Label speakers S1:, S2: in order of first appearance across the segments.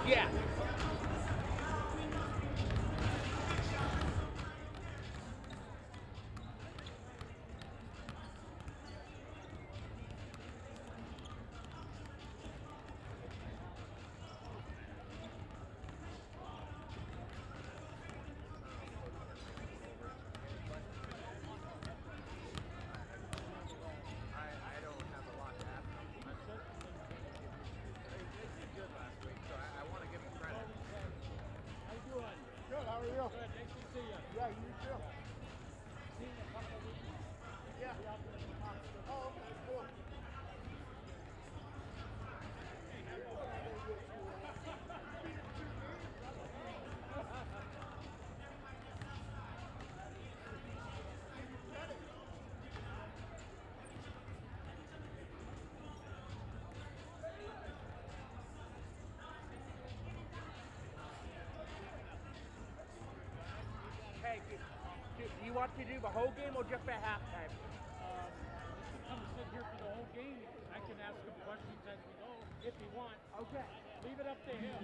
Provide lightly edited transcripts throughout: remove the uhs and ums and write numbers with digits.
S1: Yeah. Do you want to do the whole game or just at halftime?
S2: Come sit here for the whole game. I can ask him questions as we go if you want.
S1: Okay.
S2: Leave it up to him.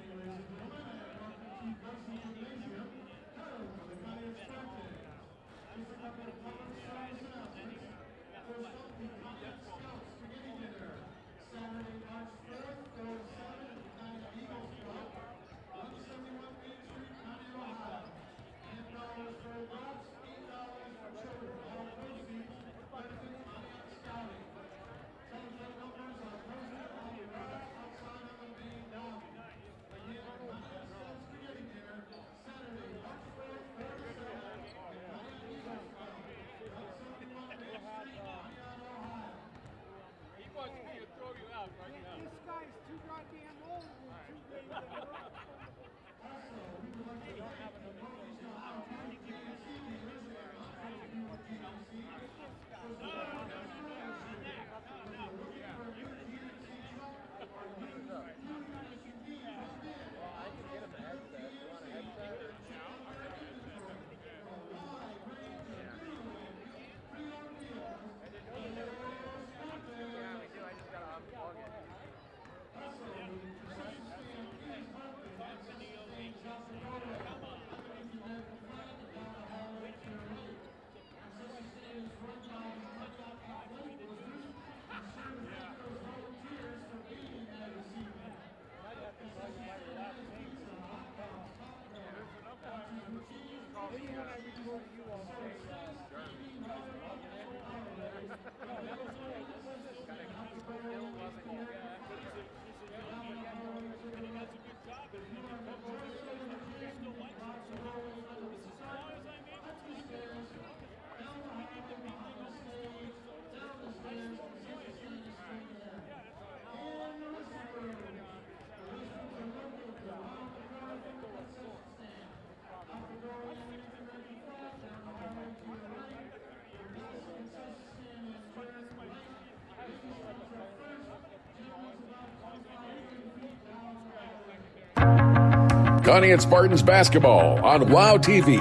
S3: Conneaut Spartans basketball on WOW TV,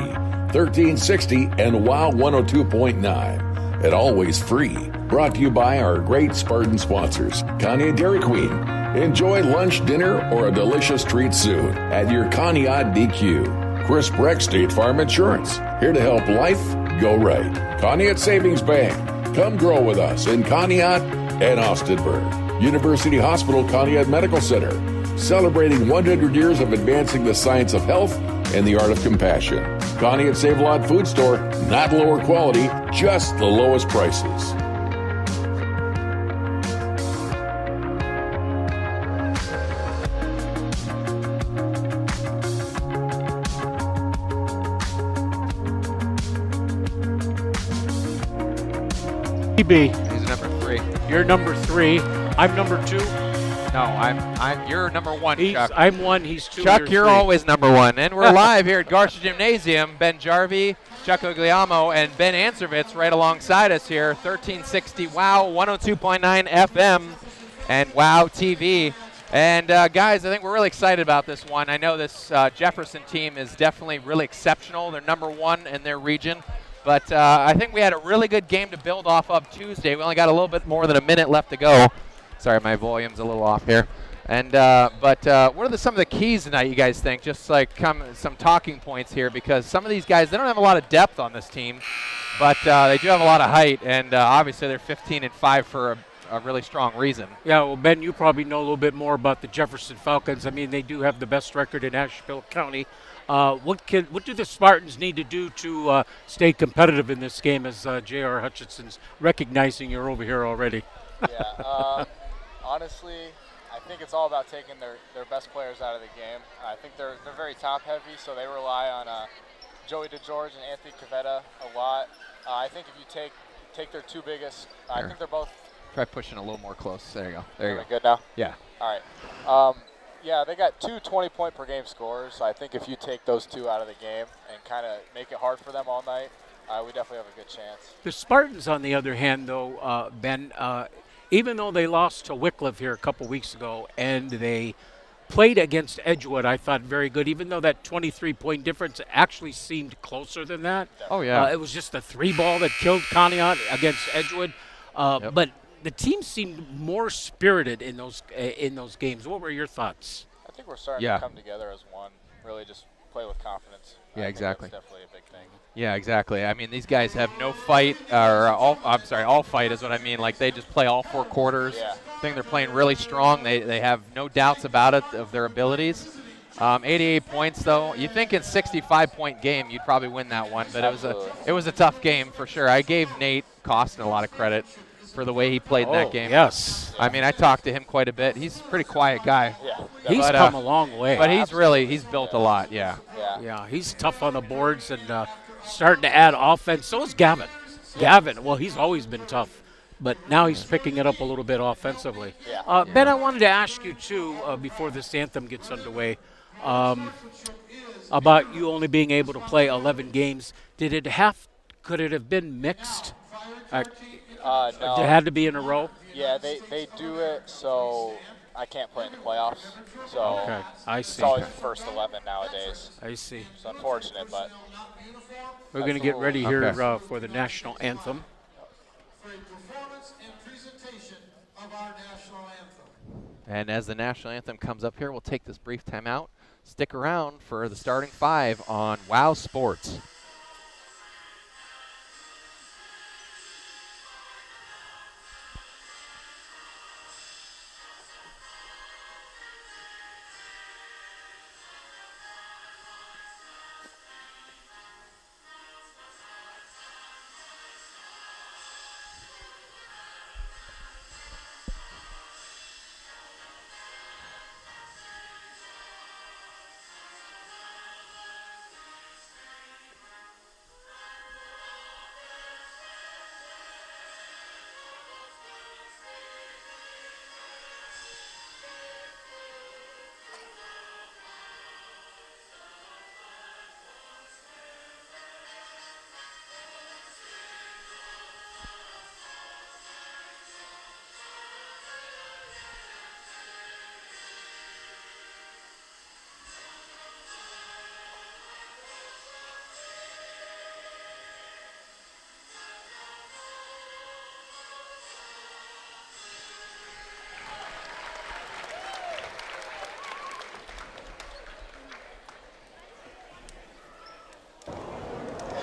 S3: 1360 and WOW 102.9. And always free. Brought to you by our great Spartan sponsors, Conneaut Dairy Queen. Enjoy lunch, dinner, or a delicious treat soon at your Conneaut DQ. Chris Breck State Farm Insurance, here to help life go right. Conneaut Savings Bank, come grow with us in Conneaut and Austinburg. University Hospital Conneaut Medical Center, celebrating 100 years of advancing the science of health and the art of compassion. Conneaut Save-A-Lot Food Store, not lower quality, just the lowest prices.
S4: He's
S5: number 3.
S4: You're number 3. I'm number 2.
S5: No, you're number 1, Chuck.
S4: I'm 1, he's 2.
S5: Chuck, you're
S4: 3.
S5: always number 1. And we're live here at Garcia Gymnasium. Ben Jarvie, Chuck Ogliamo, and Ben Answervitz right alongside us here. 1360 WOW 102.9 FM and WOW TV. And guys, I think we're really excited about this one. I know this Jefferson team is definitely really exceptional. They're number 1 in their region. But I think we had a really good game to build off of Tuesday. We only got a little bit more than a minute left to go. Sorry, my volume's a little off here. And but what are some of the keys tonight, you guys think? Just like some talking points here, because some of these guys, they don't have a lot of depth on this team, but they do have a lot of height, and obviously they're 15-5 for a really strong reason.
S4: Yeah, well, Ben, you probably know a little bit more about the Jefferson Falcons. I mean, they do have the best record in Asheville County. What do the Spartans need to do to stay competitive in this game, as J.R. Hutchinson's recognizing you're over here already?
S6: Yeah, honestly, I think it's all about taking their best players out of the game. I think they're very top-heavy, so they rely on Joey DeGeorge and Anthony Cavetta a lot. I think if you take their two biggest, I think they're both.
S5: Try pushing a little more close. There you go. There you go.
S6: Good now?
S5: Yeah.
S6: All right. Yeah, they got two 20-point-per-game scorers. So I think if you take those two out of the game and kind of make it hard for them all night, we definitely have a good chance.
S4: The Spartans, on the other hand, though, Ben, even though they lost to Wycliffe here a couple weeks ago and they played against Edgewood, I thought very good, even though that 23-point difference actually seemed closer than that.
S5: Oh, yeah.
S4: It was just a 3-ball that killed Conneaut against Edgewood.
S5: Yep.
S4: But the team seemed more spirited in those games. What were your thoughts?
S6: I think we're starting to come together as one, really just play with confidence.
S5: Yeah, exactly.
S6: That's definitely a big thing.
S5: Yeah, exactly. I mean, these guys have no fight, or all fight is what I mean. Like, they just play all 4 quarters.
S6: Yeah.
S5: I think they're playing really strong. They have no doubts about it, of their abilities. 88 points, though. You think in 65-point game you'd probably win that one, but it was a tough game for sure. I gave Nate Koston a lot of credit for the way he played in that game.
S4: Yes.
S5: I mean, I talked to him quite a bit. He's a pretty quiet guy.
S6: Yeah.
S4: He's come a long way.
S5: But he's built a lot, yeah.
S4: Yeah, he's tough on the boards and starting to add offense. So is Gavin. Gavin, well, he's always been tough, but now he's picking it up a little bit offensively.
S6: Yeah.
S4: Ben, I wanted to ask you, too, before this anthem gets underway, about you only being able to play 11 games. Could it have been mixed?
S6: No.
S4: It had to be in a row?
S6: Yeah, they do it so I can't play in the playoffs. So
S4: Okay, I see.
S6: it's always the first 11 nowadays.
S4: I see.
S6: It's unfortunate, but
S4: We're going to get ready here for the national anthem.
S5: And as the national anthem comes up here, we'll take this brief timeout. Stick around for the starting 5 on WOW Sports.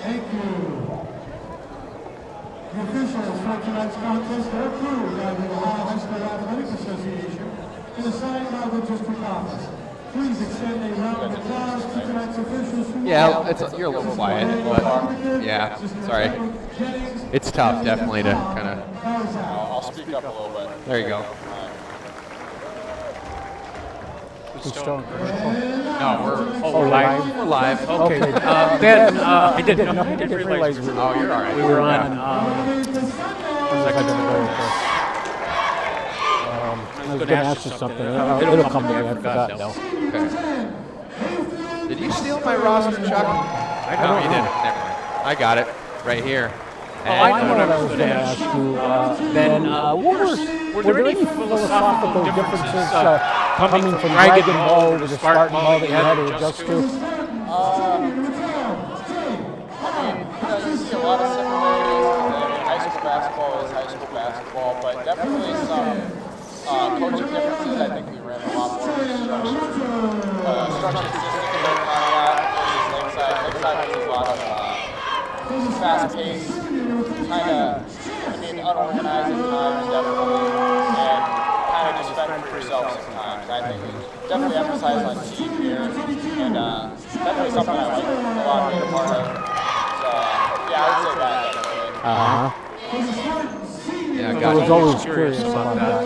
S7: Thank you. The officials for tonight's contest are approved by the Ohio High School Athletics Association and assigned by the district office. Please extend a round of applause to tonight's officials.
S5: You're a little quiet, but yeah, sorry. It's tough, definitely, to kind of.
S6: I'll speak up a little bit.
S5: There you go. No, we're live. We're live.
S4: Okay. Ben, I didn't realize we were,
S5: Oh, you're all right.
S4: we were on.
S8: I was going to ask you something. It'll come to me. I forgot now.
S5: Okay. Did you steal my roster, Chuck? No, you didn't. Never mind. I got it right here.
S8: I know what I was going to ask you, Ben. Were there any philosophical differences coming from Dragon Ball to the Spartan Ball that you had to adjust to?
S6: I mean, you see a lot of similarities. High school basketball is high school basketball, but definitely some coaching differences. I think we ran a lot more structured system for Conneaut versus Lakeside. Lakeside uses a lot of fast-paced, kind of, unorganized at times, definitely, and kind of just fend for yourself sometimes. I think we definitely emphasize on team here, and definitely something I like a lot being a part of. So, yeah, I would say that definitely.
S5: Yeah,
S8: I was always curious about that.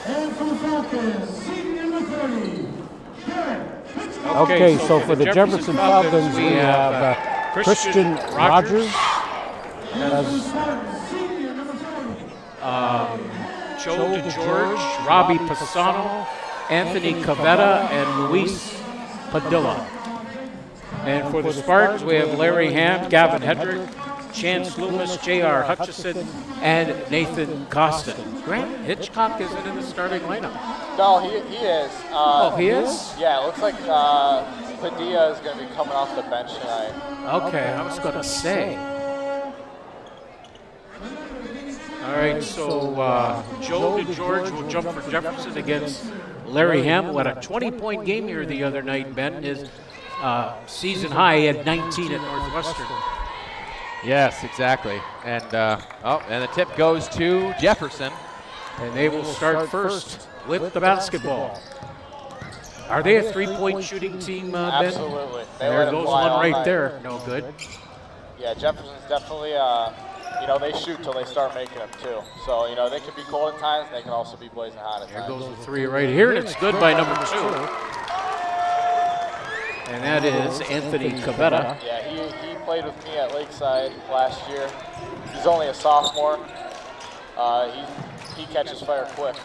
S7: And for the Falcons, seat number 30,
S8: Okay, so for the Jefferson Falcons, we have Christian Rogers as
S4: Joe DeGeorge, Robbie Pisano, Anthony Cavetta, and Luis Padilla. And for the Spartans, we have Larry Ham, Gavin Hedrick, Chance Loomis, J.R. Hutchison, and Nathan Koston. Grant Hitchcock isn't in the starting lineup.
S6: No, he is.
S4: He is?
S6: Yeah, it looks like Padilla is going to be coming off the bench tonight.
S4: Okay, I was going to say. All right, so Joe DeGeorge will jump for Jefferson against Larry Ham, who had a 20-point game here the other night, Ben. His season high, he had 19 at Northwestern.
S5: Yes, exactly. And and the tip goes to Jefferson.
S4: And they will start first with the basketball. Are they a three-point shooting team, Ben?
S6: Absolutely.
S4: There goes one right there. No good.
S6: Yeah, Jefferson's definitely, they shoot till they start making them too. So, they can be cold at times, and they can also be blazing hot at times.
S4: There goes the three right here, and it's good by number 2. And that is Anthony Cavetta.
S6: Yeah, he played with me at Lakeside last year. He's only a sophomore. He catches fire quick.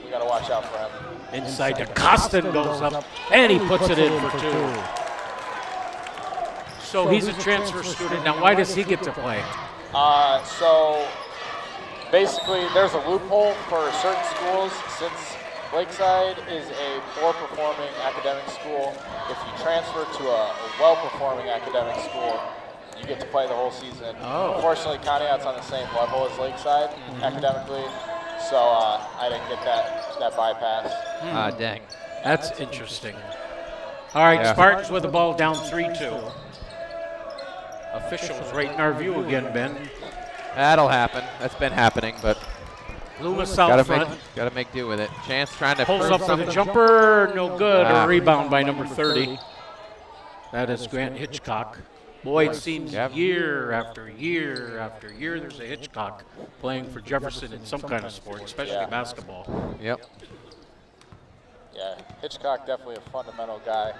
S6: We got to watch out for him.
S4: Inside to Koston goes up, and he puts it in for 2. So he's a transfer student. Now, why does he get to play?
S6: So basically, there's a loophole for certain schools. Since Lakeside is a poor-performing academic school, if you transfer to a well-performing academic school, you get to play the whole season. Unfortunately, Conneaut's on the same level as Lakeside academically, so I didn't get that bypass.
S5: Dang.
S4: That's interesting. All right, Spartans with the ball down 3-2. Officials right in our view again, Ben.
S5: That'll happen. That's been happening, but
S4: Loomis out front.
S5: Gotta make do with it. Chance trying to
S4: Pulls
S5: prove
S4: up for
S5: something.
S4: the jumper, no good. A rebound by number 30. That is Grant Hitchcock. Boy, it seems year after year after year there's a Hitchcock playing for Jefferson in some kind of sport, especially basketball.
S5: Yep.
S6: Yeah, Hitchcock definitely a fundamental guy.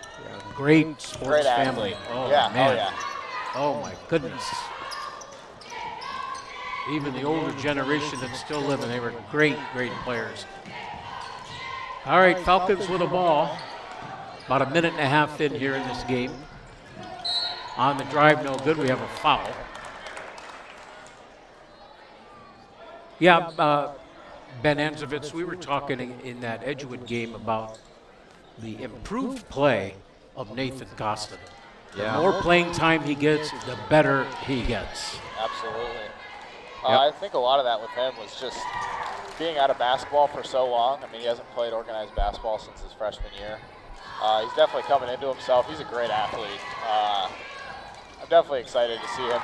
S4: Great sports family. Oh,
S6: yeah,
S4: man. Oh, my goodness. Even the older generation that's still living, they were great, great players. All right, Falcons with the ball. About a minute and a half in here in this game. On the drive, no good. We have a foul. Yeah, Ben Anzovitz, we were talking in that Edgewood game about the improved play of Nathan Koston. The more playing time he gets, the better he gets.
S6: Absolutely. I think a lot of that with him was just being out of basketball for so long. I mean, he hasn't played organized basketball since his freshman year. He's definitely coming into himself. He's a great athlete. I'm definitely excited to see him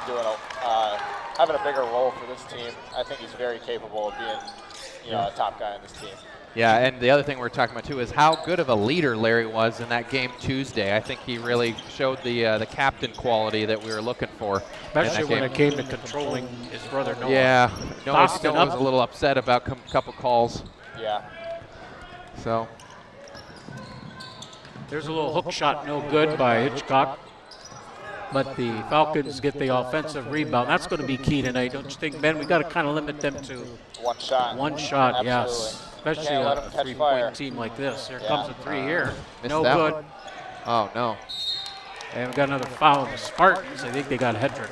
S6: having a bigger role for this team. I think he's very capable of being, a top guy on this team.
S5: Yeah, and the other thing we're talking about too is how good of a leader Larry was in that game Tuesday. I think he really showed the captain quality that we were looking for.
S4: Especially when it came to controlling his brother Noah.
S5: Yeah, Noah
S4: Koston
S5: was a little upset about a couple calls.
S6: Yeah.
S5: So
S4: there's a little hook shot, no good by Hitchcock. But the Falcons get the offensive rebound. That's going to be key tonight, don't you think, Ben? We got to kind of limit them to
S6: one shot.
S4: One shot,
S6: Absolutely.
S4: yes. Especially
S6: Can't let
S4: a
S6: 'em catch
S4: three-point
S6: fire.
S4: team like this. Here comes a three here. No
S5: that
S4: good.
S5: one. Oh, no.
S4: And we got another foul on the Spartans. I think they got Hedrick.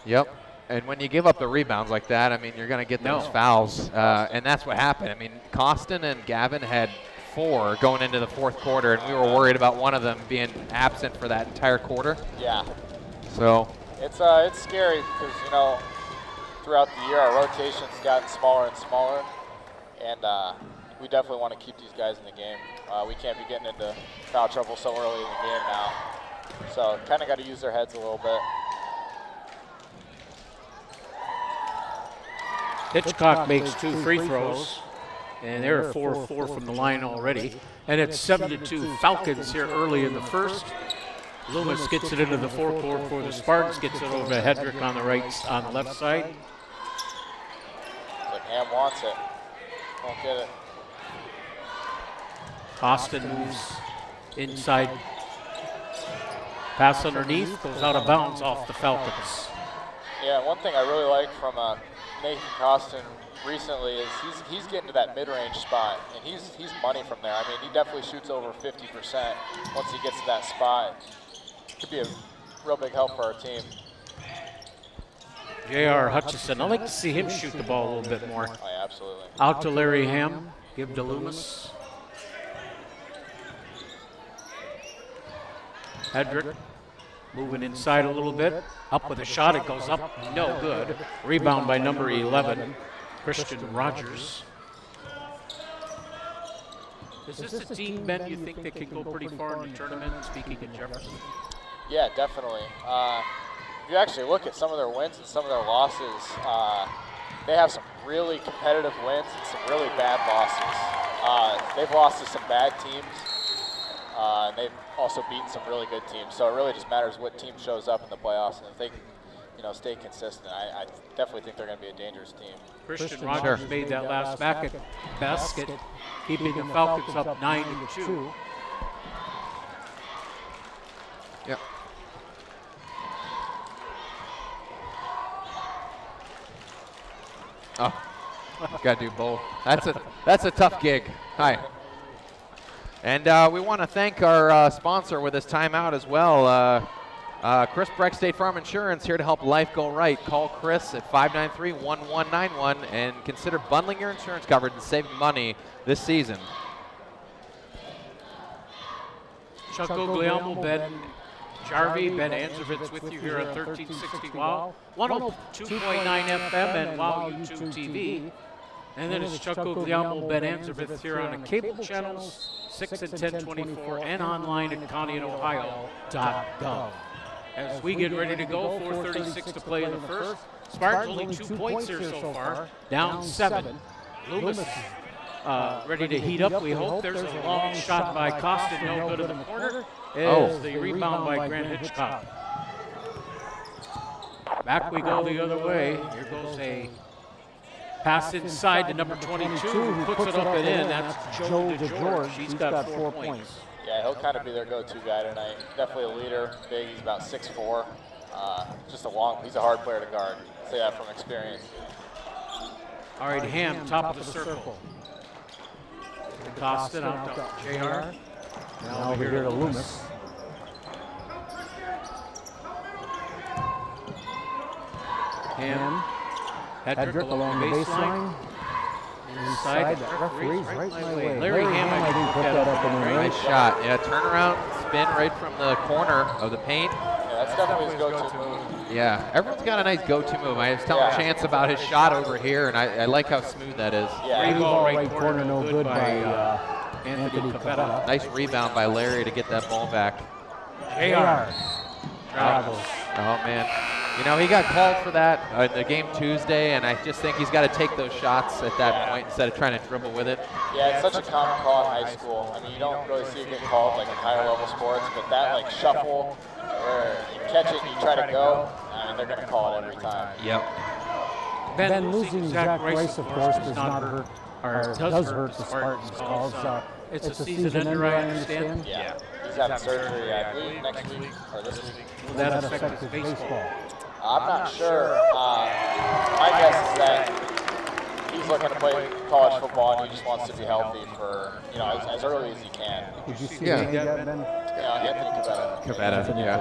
S5: Yep. And when you give up the rebounds like that, I mean, you're going to get those fouls. And that's what happened. I mean, Koston and Gavin had 4 going into the fourth quarter, and we were worried about one of them being absent for that entire quarter.
S6: Yeah.
S5: So
S6: It's scary because, throughout the year, our rotation's gotten smaller and smaller, and we definitely want to keep these guys in the game. We can't be getting into foul trouble so early in the game now. So kind of got to use their heads a little bit.
S4: Hitchcock makes 2 free throws, and they're 4-4 from the line already. And it's 7-2 Falcons here early in the first. Loomis gets it into the forecourt for the Spartans, gets it over to Hedrick on the left side.
S6: Like Ham wants it. Won't get it.
S4: Koston moves inside. Pass underneath, goes out of bounds off the Falcons.
S6: Yeah, one thing I really like from Nathan Koston recently is he's getting to that mid-range spot, and he's money from there. I mean, he definitely shoots over 50% once he gets to that spot. Could be a real big help for our team.
S4: J.R. Hutchison, I'd like to see him shoot the ball a little bit more.
S6: Oh, yeah, absolutely.
S4: Out to Larry Ham, give to Loomis. Hedrick moving inside a little bit. Up with a shot, it goes up, no good. Rebound by number 11, Christian Rogers. Is this a team, Ben, you think they could go pretty far in the tournament, speaking of Jefferson?
S6: Yeah, definitely. If you actually look at some of their wins and some of their losses, they have some really competitive wins and some really bad losses. They've lost to some bad teams, and they've also beaten some really good teams. So it really just matters what team shows up in the playoffs, and if they can, stay consistent, I definitely think they're going to be a dangerous team.
S4: Christian Rogers made that last basket, keeping the Falcons up 9-2.
S5: Yep. Oh, got to do both. That's a tough gig. Hi. And we want to thank our sponsor with this timeout as well. Chris Breck, State Farm Insurance, here to help life go right. Call Chris at 593-1191 and consider bundling your insurance coverage and saving money this season.
S4: Chuck Guglielmo, Ben Jarvie, Ben Anzervitz with you here at 1360 WOW, 102.9 FM and WOW YouTube TV. And then it's Chuck Guglielmo, Ben Anzervitz here on the cable channels 6 and 1024 and online at ConneautOhio.gov. As we get ready to go, 4:36 to play in the first. Spartans only 2 points here so far, down 7. Loomis ready to heat up, we hope. There's a long shot by Koston, no good in the corner. Is the rebound by Grant Hitchcock. Back we go the other way. Here goes a pass inside to number 22, who puts it up and in. That's Joe DeGeorge. He's got 4 points.
S6: Yeah, he'll kind of be their go-to guy tonight. Definitely a leader, big, he's about 6'4". He's a hard player to guard. I'll say that from experience.
S4: All right, Ham, top of the circle. Koston out to JR.
S8: Now over here to Loomis.
S4: Ham.
S8: Hedrick along the baseline. Inside, that referee's right my way.
S4: Larry Ham,
S8: I didn't put that up in the
S5: Nice shot. Yeah, turnaround, spin right from the corner of the paint.
S6: Yeah, that's definitely his go-to move.
S5: Yeah, everyone's got a nice go-to move. I was telling Chance about his shot over here, and I like how smooth that is.
S6: Yeah,
S8: free ball right corner, no good by Anthony Cavetta.
S5: Nice rebound by Larry to get that ball back.
S8: JR.
S5: Oh, man. He got called for that in the game Tuesday, and I just think he's got to take those shots at that point instead of trying to dribble with it.
S6: Yeah, it's such a common call in high school. I mean, you don't really see it get called like in higher level sports, but that shuffle where you catch it and you try to go, they're going to call it every time.
S5: Yep.
S8: Ben losing Zach Rice, of course, does not hurt, or does hurt the Spartans' calls.
S4: It's a season ender, I understand.
S6: Yeah. He's having surgery, I believe, next week or this week.
S4: Will that affect his baseball?
S6: I'm not sure. My guess is that he's looking to play college football and he just wants to be healthy for, as early as he can.
S8: Did you see Ben?
S6: Anthony
S5: Cavetta, yeah.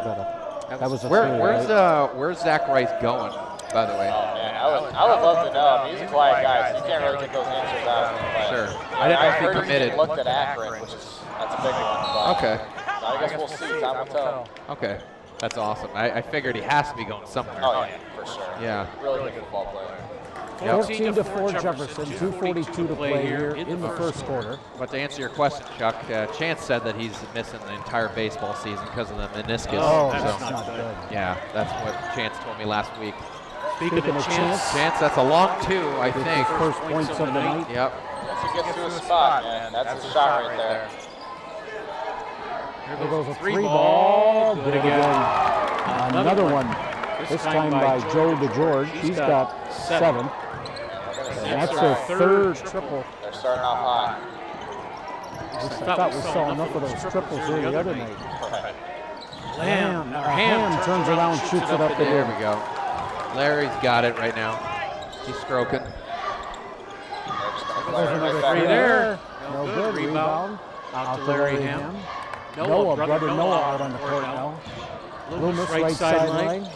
S8: That was
S5: Where's Zach Rice going, by the way?
S6: Oh, man, I would love to know. I mean, he's a quiet guy, so you can't really get those answers out of him.
S5: Sure.
S6: I heard he looked at Akron, that's a big one. But
S5: Okay.
S6: I guess we'll see. Time will tell.
S5: Okay. That's awesome. I figured he has to be going somewhere.
S6: Oh, yeah, for sure.
S5: Yeah.
S6: Really good football player.
S8: 14-4 Jefferson, 2:42 to play here in the first quarter.
S5: But to answer your question, Chuck, Chance said that he's missing the entire baseball season because of the meniscus.
S8: Oh, that's not good.
S5: Yeah, that's what Chance told me last week.
S8: Speaking of Chance,
S5: That's a long two, I think.
S8: First points of the night.
S5: Yep.
S6: Once he gets to a spot, man, that's a shot right there.
S8: There goes a three ball. Good again. Another one. This time by Joe DeGeorge. He's got 7. And that's their third triple.
S6: They're starting off hot.
S8: I thought we saw enough of those triples here the other night. Ham turns around, shoots it up the
S5: There
S8: rim.
S5: we go. Larry's got it right now. He's stroking.
S8: There's another
S6: Right
S8: three
S6: back.
S8: there. No good. Rebound. Out to Larry Ham. Noah, brother Noah out on the court now. Loomis right sideline.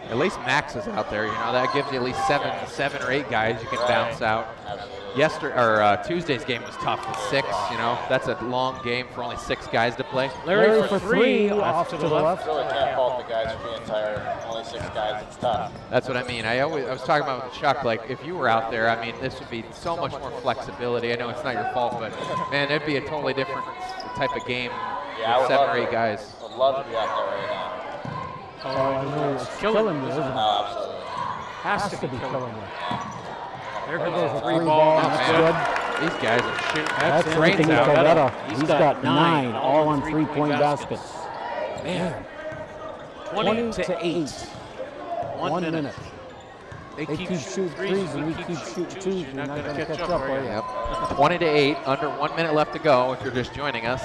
S5: At least Max is out there. You know, that gives you at least seven or 8 guys you can bounce out. Tuesday's game was tough with 6. You know, that's a long game for only 6 guys to play.
S8: Larry for 3 off to the left.
S6: Really can't fault the guys for being tired. Only 6 guys, it's tough.
S5: That's what I mean. I was talking about with Chuck, like if you were out there, I mean, this would be so much more flexibility. I know it's not your fault, but man, it'd be a totally different type of game with 7 or 8 guys.
S6: I'd love to be out there right now.
S8: Oh, I know. It's killing me, isn't it?
S6: Oh, absolutely.
S8: Has to be killing me.
S4: There
S8: There
S4: goes
S8: goes a
S4: a
S8: three
S4: three
S8: ball.
S4: ball.
S8: That's good.
S5: These guys are shooting.
S8: That's
S5: brains
S8: Anthony
S5: out.
S8: Cavetta. He's got 9, all on 3-point baskets.
S4: Man,
S8: 20 to 8.
S4: 1 minute.
S8: They keep shooting threes and we keep shooting twos. You're not going to catch up, are you?
S5: Yep. 20 to 8, under 1 minute left to go if you're just joining us.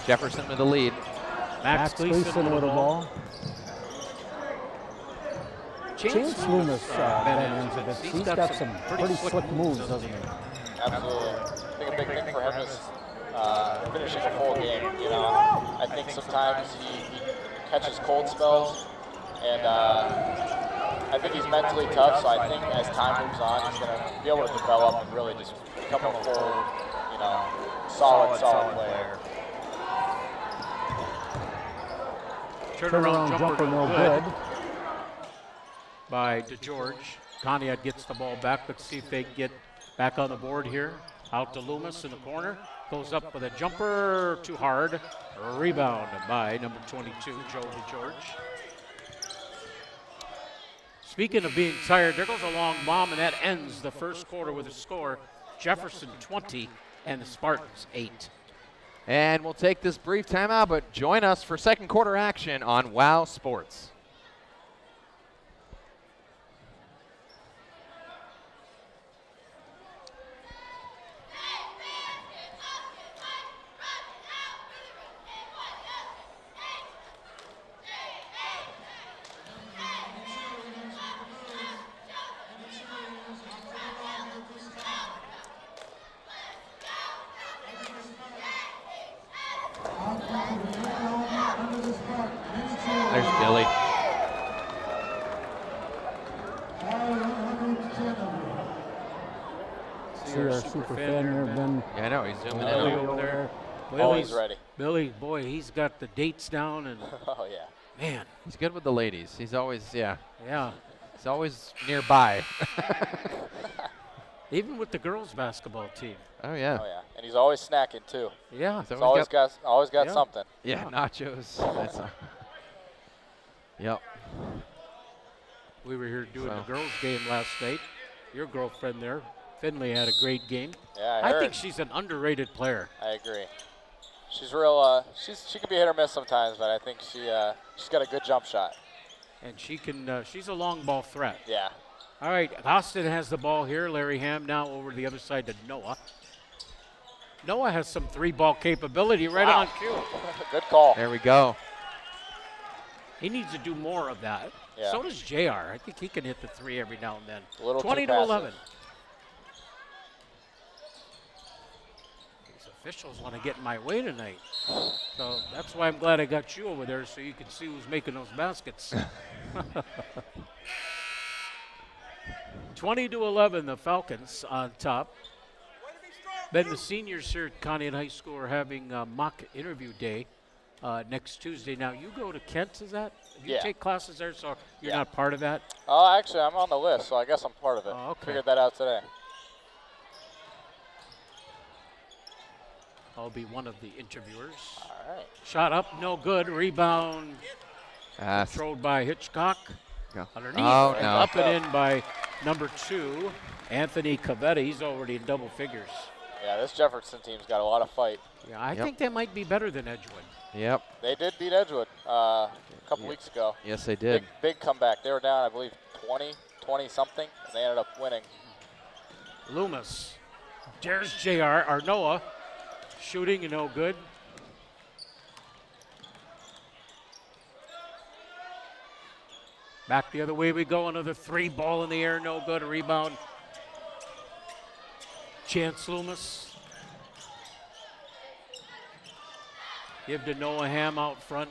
S5: Jefferson with the lead.
S8: Max Gleason with the ball. Chance Loomis, he's got some pretty slick moves, doesn't he?
S6: Absolutely. I think a big thing for him is finishing a full game. You know, I think sometimes he catches cold spells, and I think he's mentally tough. So I think as time moves on, he's going to be able to develop and really just become a full, solid player.
S8: Turnaround jumper, no good.
S4: By DeGeorge. Conneaut gets the ball back. Let's see if they can get back on the board here. Out to Loomis in the corner. Goes up with a jumper. Too hard. Rebound by number 22, Joe DeGeorge. Speaking of being tired, there goes a long bomb, and that ends the first quarter with a score. Jefferson 20 and the Spartans 8.
S5: And we'll take this brief timeout, but join us for second quarter action on WOW Sports. There's Billy.
S8: See our super fan here, Ben.
S5: Yeah, I know, he's zooming
S4: Billy
S5: in.
S4: over there.
S6: Always ready.
S4: Billy, boy, he's got the dates down, and
S6: Oh, yeah.
S4: man,
S5: He's good with the ladies. He's always,
S4: yeah.
S5: he's always nearby.
S4: Even with the girls' basketball team.
S5: Oh, yeah.
S6: Oh, yeah. And he's always snacking, too.
S4: Yeah.
S5: He's
S6: He's always got
S4: Yeah.
S6: something.
S5: Yeah, nachos. That's yep.
S4: We were here doing
S5: So.
S4: the girls' game last night. Your girlfriend there, Finley, had a great game.
S6: Yeah,
S4: I
S6: heard.
S4: think she's an underrated player.
S6: I agree. She's real. She can be hit or miss sometimes, but I think she's got a good jump shot.
S4: And she can. She's a long ball threat.
S6: Yeah.
S4: All right, Koston has the ball here. Larry Ham now over to the other side to Noah. Noah has some 3-ball capability right
S6: Wow.
S4: on cue.
S6: Good call.
S5: There we go.
S4: He needs to do more of that.
S6: Yeah.
S4: So does JR. I think he can hit the 3 every now and then.
S6: A little
S4: 20
S6: too
S4: to
S6: passive.
S4: 11. These officials want to get in my way tonight. So that's why I'm glad I got you over there so you can see who's making those baskets. 20 to 11, the Falcons on top. Ben, the seniors here at Conneaut High School are having a mock interview day. next Tuesday. Now, you go to Kent, is that? You
S6: Yeah.
S4: take classes there, so you're
S6: Yeah.
S4: not part of that?
S6: Oh, actually, I'm on the list, so I guess I'm part of it.
S4: Oh, okay.
S6: Figured that out today.
S4: I'll be one of the interviewers.
S6: All right.
S4: Shot up, no good. Rebound controlled by Hitchcock.
S5: Yeah.
S4: Underneath,
S5: Oh,
S4: and
S5: no.
S4: up and in by number 2, Anthony Cavetta. He's already in double figures.
S6: Yeah, this Jefferson team's got a lot of fight.
S4: Yeah, I
S5: Yep.
S4: think they might be better than Edgewood.
S5: Yep.
S6: They did beat Edgewood a couple weeks ago.
S5: Yes, they did.
S6: Big comeback. They were down, I believe, 20 something, and they ended up winning.
S4: Loomis. There's JR, or Noah. Shooting, no good. Back the other way we go. Another 3, ball in the air, no good. A rebound. Chance Loomis. Give to Noah Ham out front.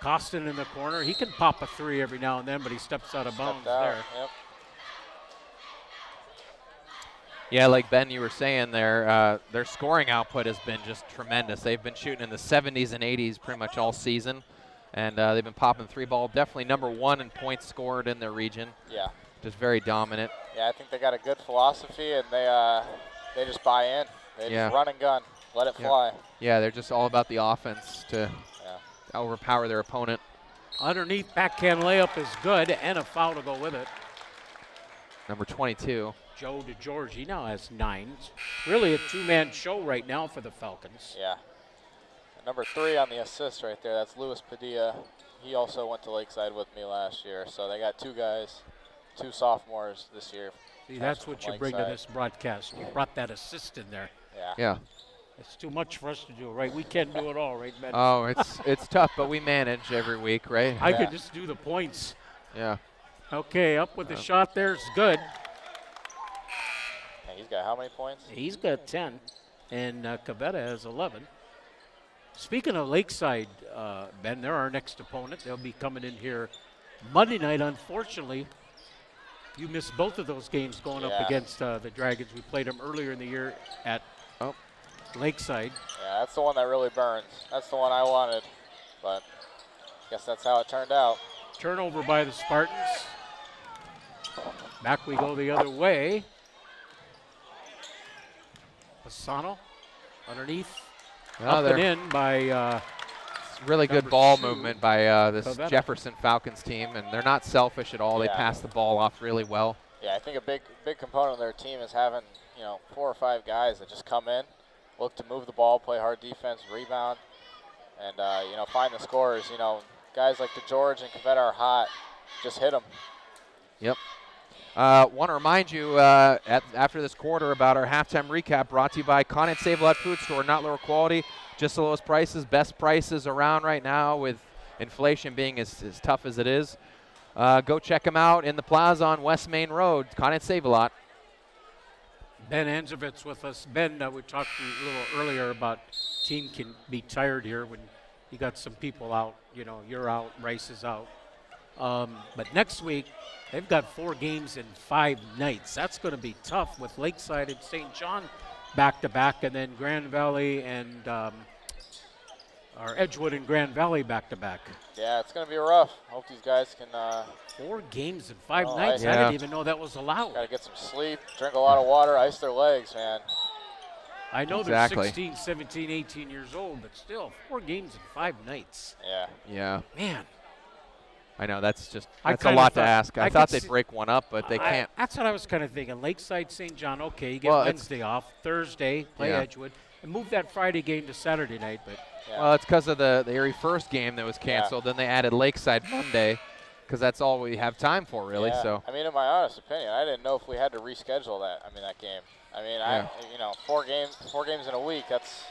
S4: Koston in the corner. He can pop a 3 every now and then, but he steps out of bounds there.
S6: Yep.
S5: Yeah, like Ben, you were saying, their scoring output has been just tremendous. They've been shooting in the 70s and 80s pretty much all season, and they've been popping 3-ball. Definitely number 1 in points scored in their region.
S6: Yeah.
S5: Just very dominant.
S6: Yeah, I think they got a good philosophy, and they just buy in. They just run and gun, let it fly.
S5: Yeah, they're just all about the offense to overpower their opponent.
S4: Underneath backhand layup is good, and a foul to go with it.
S5: Number 22.
S4: Joe DeGeorge, he now has 9. It's really a 2-man show right now for the Falcons.
S6: Yeah. And number 3 on the assist right there, that's Luis Padilla. He also went to Lakeside with me last year, so they got 2 guys, 2 sophomores this year.
S4: See, that's what you bring to this broadcast. You brought that assist in there.
S5: Yeah.
S4: It's too much for us to do, right? We can't do it all, right, Ben?
S5: Oh, it's tough, but we manage every week, right?
S4: I could just do the points.
S5: Yeah.
S4: Okay, up with the shot there. It's good.
S6: And he's got how many points?
S4: He's got 10, and Cavetta has 11. Speaking of Lakeside, Ben, they're our next opponent. They'll be coming in here Monday night. Unfortunately, you missed both of those games going up against the Dragons. We played them earlier in the year at Lakeside.
S6: Yeah, that's the one that really burns. That's the one I wanted, but I guess that's how it turned out.
S4: Turnover by the Spartans. Back we go the other way. Pisano underneath. Up and in by
S5: really good ball
S4: 2,
S5: movement by this
S4: Cavetta.
S5: Jefferson Falcons team, and they're not selfish at all. They pass the ball off really well.
S6: Yeah, I think a big component of their team is having 4 or 5 guys that just come in, look to move the ball, play hard defense, rebound, and find the scorers. Guys like DeGeorge and Cavetta are hot. Just hit them.
S5: Yep. Want to remind you after this quarter about our halftime recap brought to you by Conneaut Save-A-Lot Food Store. Not lower quality, just the lowest prices, best prices around right now with inflation being as tough as it is. Go check them out in the plaza on West Main Road. Conneaut Save-A-Lot.
S4: Ben Anzovitz with us. Ben, we talked a little earlier about team can be tired here when you got some people out. You're out, Rice is out. But next week, they've got 4 games in 5 nights. That's going to be tough with Lakeside and St. John back-to-back, and then Grand Valley and or Edgewood and Grand Valley back-to-back.
S6: Yeah, it's going to be rough. Hope these guys can
S4: 4 games in 5 nights? I didn't even know that was allowed.
S6: Got to get some sleep, drink a lot of water, ice their legs, man.
S4: I know they're 16, 17, 18 years old, but still, 4 games in 5 nights.
S5: Yeah.
S4: Man.
S5: I know, that's a lot to ask. I thought they'd break one up, but they can't.
S4: That's what I was kind of thinking. Lakeside, St. John, okay, you get Wednesday off. Thursday, play Edgewood. And move that Friday game to Saturday night. But
S5: Well, it's because of the Erie first game that was canceled. Then they added Lakeside Monday because that's all we have time for, really.
S6: Yeah.
S5: So
S6: I mean, in my honest opinion, I didn't know if we had to reschedule that. That game. I mean, 4 games in a week. That's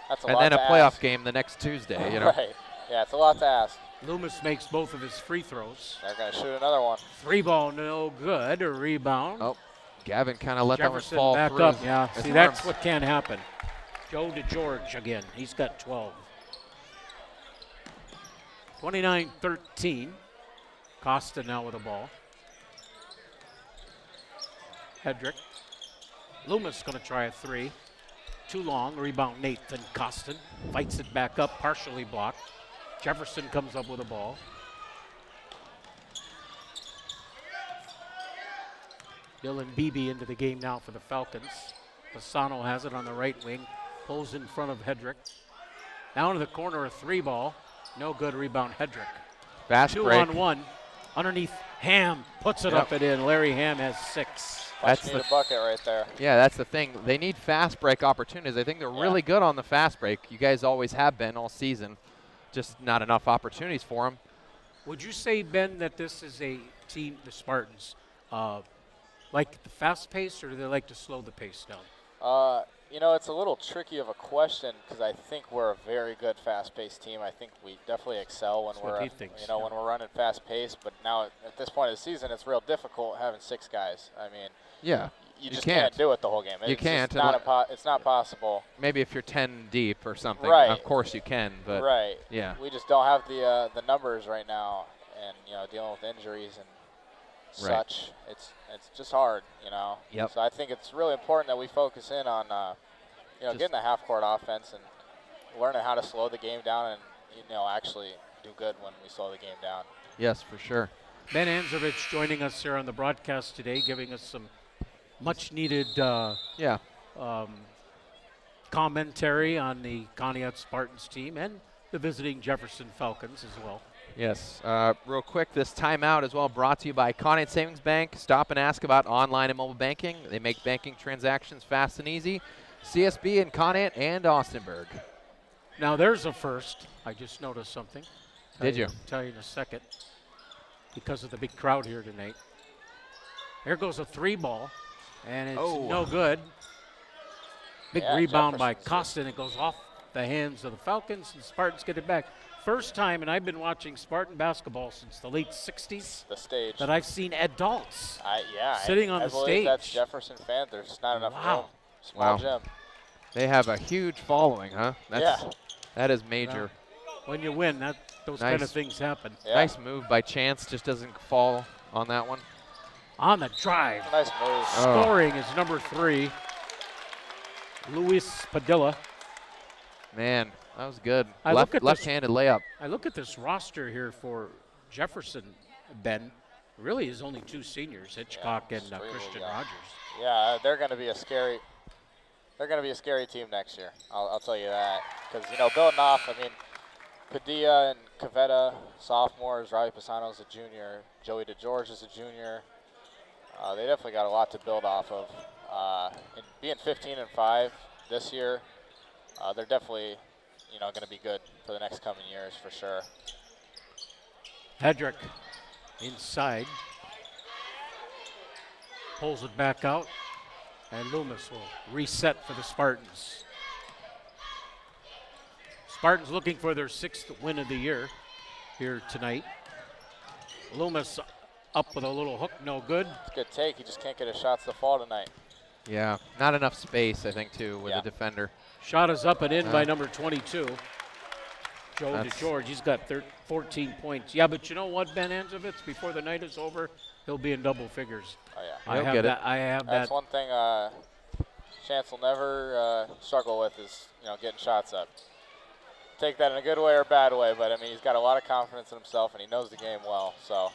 S6: a lot to ask.
S5: And then a playoff game the next Tuesday.
S6: Right. Yeah, it's a lot to ask.
S4: Loomis makes both of his free throws.
S6: They're going to shoot another one.
S4: 3-ball, no good. A rebound.
S5: Oh, Gavin kind of let that one
S4: Jefferson
S5: fall
S4: back
S5: through.
S4: up. Yeah, see, that's what can't happen. Joe DeGeorge again. He's got 12. 29-13. Costa now with the ball. Hedrick. Loomis going to try a 3. Too long. Rebound Nathan Koston. Fights it back up, partially blocked. Jefferson comes up with a ball. Dylan Beebe into the game now for the Falcons. Fasano has it on the right wing. Pulls in front of Hedrick. Down to the corner, a 3-ball. No good. Rebound Hedrick.
S5: Fast
S4: 2-on-1. Underneath Ham. Puts it up and in. Larry Ham has 6.
S6: That's the bucket right there.
S5: Yeah, that's the thing. They need fast break opportunities. I think they're really good on the fast break. You guys always have been all season. Just not enough opportunities for them.
S4: Would you say, Ben, that this is a team, the Spartans, like the fast pace, or do they like to slow the pace down?
S6: You know, it's a little tricky of a question because I think we're a very good fast-paced team. I think we definitely excel when when we're running fast-paced. But now at this point of the season, it's real difficult having 6 guys. I mean, you just can't do it the whole game.
S5: You can't.
S6: It's not possible.
S5: Maybe if you're 10 deep or something,
S6: right.
S5: Of course you can. But
S6: right.
S5: Yeah.
S6: We just don't have the numbers right now, and dealing with injuries and such. It's just hard,
S5: Yep.
S6: So I think it's really important that we focus in on getting the half-court offense and learning how to slow the game down and actually do good when we slow the game down.
S5: Yes, for sure.
S4: Ben Anzovich joining us here on the broadcast today, giving us some much-needed commentary on the Conneaut Spartans team and the visiting Jefferson Falcons as well.
S5: Yes. Real quick, this timeout as well brought to you by Conneaut Savings Bank. Stop and ask about online and mobile banking. They make banking transactions fast and easy. CSB in Conneaut and Austinburg.
S4: Now there's a first. I just noticed something.
S5: Did you?
S4: I'll tell you in a second because of the big crowd here tonight. There goes a 3-ball, and it's no good. Big rebound by Koston. It goes off the hands of the Falcons, and Spartans get it back. First time, and I've been watching Spartan basketball since the late 60s, that I've seen adults sitting on the stage.
S6: I believe that's Jefferson fans. There's not enough room. Small gym.
S5: They have a huge following, huh? That is major.
S4: When you win, those kind of things happen.
S5: Yeah. Nice move by Chance. Just doesn't fall on that one.
S4: On the drive.
S6: Nice move.
S4: Scoring is number 3, Luis Padilla.
S5: Man, that was good. Left-handed layup.
S4: I look at this roster here for Jefferson, Ben. Really is only 2 seniors, Hitchcock and Christian Rogers.
S6: Yeah, they're going to be a scary team next year. I'll tell you that. Because, building off, I mean, Padilla and Cavetta, sophomores, Riley Pisano's a junior, Joey DeGeorge is a junior. They definitely got a lot to build off of. And being 15-5 this year, they're definitely, going to be good for the next coming years for sure.
S4: Hedrick inside. Pulls it back out. And Loomis will reset for the Spartans. Spartans looking for their 6th win of the year here tonight. Loomis up with a little hook, no good.
S6: It's a good take. He just can't get his shots to fall tonight.
S5: Yeah, not enough space, I think, too, with the defender.
S4: Shot is up and in by number 22. Joe DeGeorge, he's got 14 points. Yeah, but you know what, Ben Anzovich, before the night is over, he'll be in double figures.
S6: Oh, yeah.
S4: I have that.
S6: That's one thing Chance will never struggle with is, getting shots up. Take that in a good way or bad way, but, I mean, he's got a lot of confidence in himself, and he knows the game well, so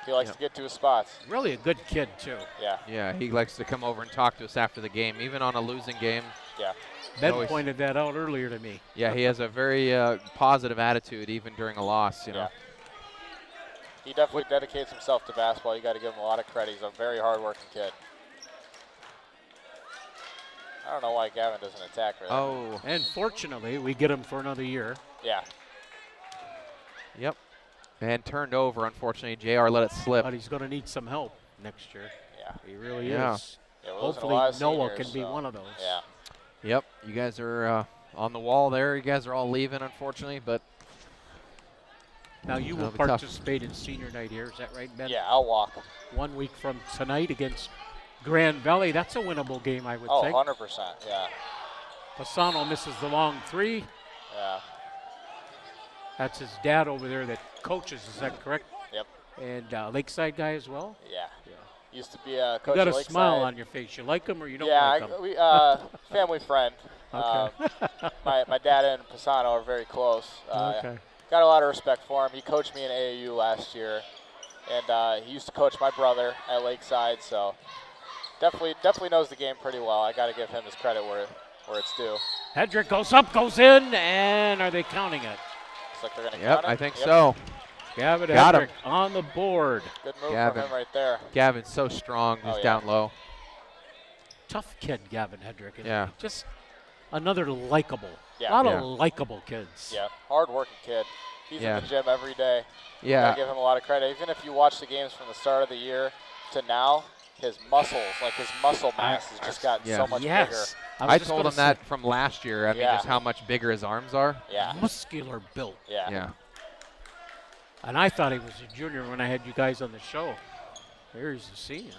S6: he likes to get to his spots.
S4: Really a good kid, too.
S6: Yeah.
S5: Yeah, he likes to come over and talk to us after the game, even on a losing game.
S6: Yeah.
S4: Ben pointed that out earlier to me.
S5: Yeah, he has a very positive attitude even during a loss, you know.
S6: He definitely dedicates himself to basketball. You got to give him a lot of credit. He's a very hard-working kid. I don't know why Gavin doesn't attack for that.
S5: Oh.
S4: And fortunately, we get him for another year.
S6: Yeah.
S5: Yep. And turned over, unfortunately. JR let it slip.
S4: But he's going to need some help next year.
S6: Yeah.
S4: He really
S5: Yeah.
S4: is.
S6: Yeah,
S4: Hopefully Noah can be one of those.
S6: Yeah.
S5: Yep. You guys are on the wall there. You guys are all leaving, unfortunately, but
S4: now you will participate in senior night here. Is that right, Ben?
S6: Yeah, I'll walk.
S4: 1 week from tonight against Grand Valley. That's a winnable game, I would think.
S6: Oh, 100%, yeah.
S4: Fasano misses the long 3.
S6: Yeah.
S4: That's his dad over there that coaches, is that correct?
S6: Yep.
S4: And Lakeside guy as well?
S6: Yeah. Used to be a coach.
S4: You got
S6: at
S4: a
S6: Lakeside.
S4: smile on your face. You like him or you don't like him?
S6: Yeah, family friend.
S4: Okay.
S6: My dad and Pisano are very close.
S4: Okay.
S6: Got a lot of respect for him. He coached me in AAU last year, and he used to coach my brother at Lakeside, so definitely knows the game pretty well. I got to give him his credit where it's due.
S4: Hedrick goes up, goes in, and are they counting it?
S6: Looks like they're going to
S5: Yep,
S6: count it.
S5: I think so.
S4: Gavin
S5: Got
S4: Hedrick
S5: him.
S4: on the board.
S6: Good move
S5: Gavin.
S6: from him right there.
S5: Gavin's so strong. He's down low.
S4: Tough kid, Gavin Hedrick. Isn't
S5: Yeah.
S4: he? Just another likable.
S6: Yeah.
S4: A lot
S5: Yeah.
S4: of likable kids.
S6: Yeah, hard-working kid. He's in the gym every day.
S5: Yeah.
S6: I give him a lot of credit. Even if you watch the games from the start of the year to now, his muscles, like his muscle mass has just gotten so much bigger.
S5: I told him that from last year. I mean, just how much bigger his arms are.
S6: Yeah.
S4: Muscular built.
S6: Yeah.
S5: Yeah.
S4: And I thought he was a junior when I had you guys on the show. Here he's a senior.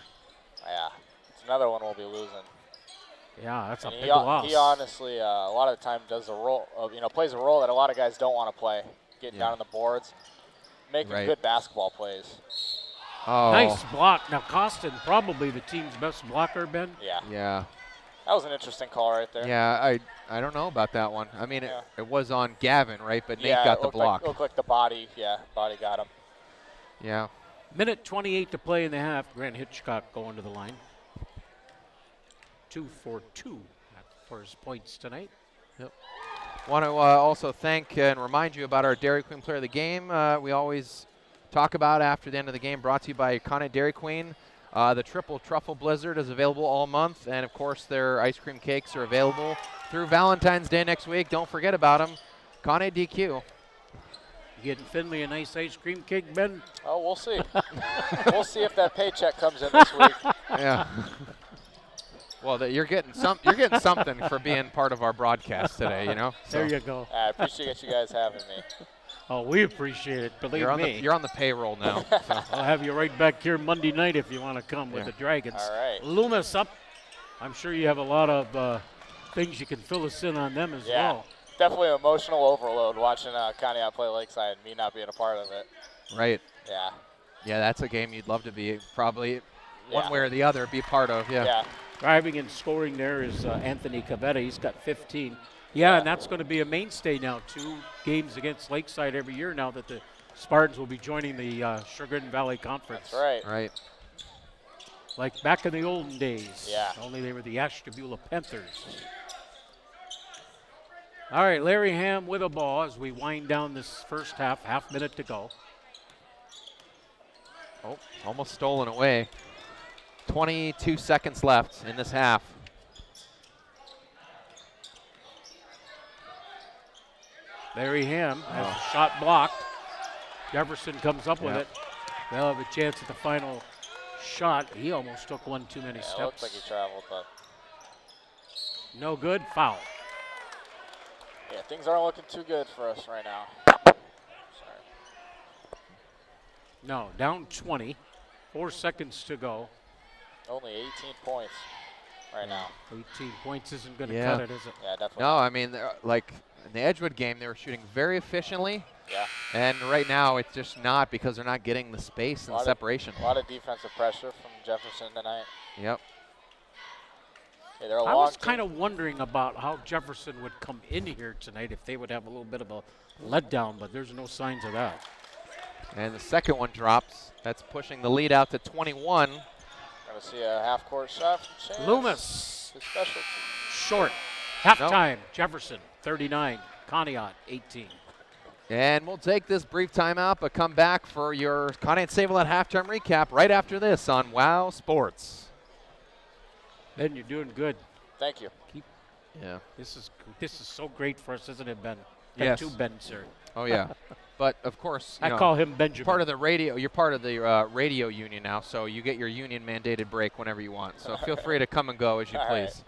S6: Yeah. It's another one we'll be losing.
S4: Yeah, that's a
S6: And
S4: big loss.
S6: He honestly, a lot of the time does a role, plays a role that a lot of guys don't want to play. Getting down on the boards, making good basketball plays.
S5: Oh.
S4: Nice block. Now, Koston, probably the team's best blocker, Ben.
S6: Yeah.
S5: Yeah.
S6: That was an interesting call right there.
S5: Yeah, I don't know about that one. I mean, it was on Gavin, right? But Nate got the block.
S6: Looked like the body. Yeah, body got him.
S5: Yeah.
S4: Minute 28 to play in the half. Grant Hitchcock going to the line. 2 for 2 for his points tonight.
S5: Yep. Want to also thank and remind you about our Dairy Queen Player of the Game. We always talk about after the end of the game. Brought to you by Conneaut Dairy Queen. The Triple Truffle Blizzard is available all month, and of course their ice cream cakes are available through Valentine's Day next week. Don't forget about them. Conneaut DQ.
S4: You getting Finley a nice ice cream cake, Ben?
S6: Oh, we'll see. We'll see if that paycheck comes in this week.
S5: Yeah. Well, you're getting something for being part of our broadcast today, you know.
S4: So. There you go.
S6: I appreciate you guys having me.
S4: Oh, we appreciate it. Believe me.
S5: You're on the payroll now. So.
S4: I'll have you right back here Monday night if you want to come with the Dragons.
S6: All right.
S4: Loomis up. I'm sure you have a lot of things you can fill us in on them as well.
S6: Definitely emotional overload watching Conneaut play Lakeside and me not being a part of it.
S5: Right.
S6: Yeah.
S5: Yeah, that's a game you'd love to be probably one way or the other be part of. Yeah.
S4: Driving and scoring there is Anthony Cavetta. He's got 15. Yeah, and that's going to be a mainstay now. 2 games against Lakeside every year now that the Spartans will be joining the Sugar Valley Conference.
S6: That's right.
S5: Right.
S4: Like back in the olden days.
S6: Yeah.
S4: Only they were the Ashtabula Panthers. All right, Larry Ham with a ball as we wind down this first half minute to go.
S5: Oh, almost stolen away. 22 seconds left in this half.
S4: Larry Ham has a shot blocked. Jefferson comes up with it. They'll have a chance at the final shot. He almost took one too many steps.
S6: It looks like he traveled, but
S4: no good. Foul.
S6: yeah, things aren't looking too good for us right now. Sorry.
S4: No, down 20. 4 seconds to go.
S6: Only 18 points right now.
S4: 18 points isn't going to cut it, is it?
S6: Yeah, definitely.
S5: No, I mean, like in the Edgewood game, they were shooting very efficiently.
S6: Yeah.
S5: And right now, it's just not because they're not getting the space and separation.
S6: A lot of defensive pressure from Jefferson tonight.
S5: Yep.
S6: Yeah, they're a
S4: I
S6: long
S4: was kind of wondering about how Jefferson would come in here tonight if they would have a little bit of a letdown, but there's no signs of that.
S5: And the second one drops. That's pushing the lead out to 21.
S6: Going to see a half-court shot from Chance.
S4: Loomis.
S6: His specialty.
S4: Short. Halftime. Jefferson, 39. Conneaut, 18.
S5: And we'll take this brief timeout, but come back for your Conneaut Save-A-Lot halftime recap right after this on WOW Sports.
S4: Ben, you're doing good.
S6: Thank you.
S5: Yeah.
S4: This is so great for us, isn't it, Ben?
S5: Yes.
S4: 2 Bens here.
S5: Oh, yeah. But, of course,
S4: I call him Benjamin.
S5: Part of the radio. You're part of the radio union now, so you get your union-mandated break whenever you want. So feel free to come and go as you please.
S6: Right.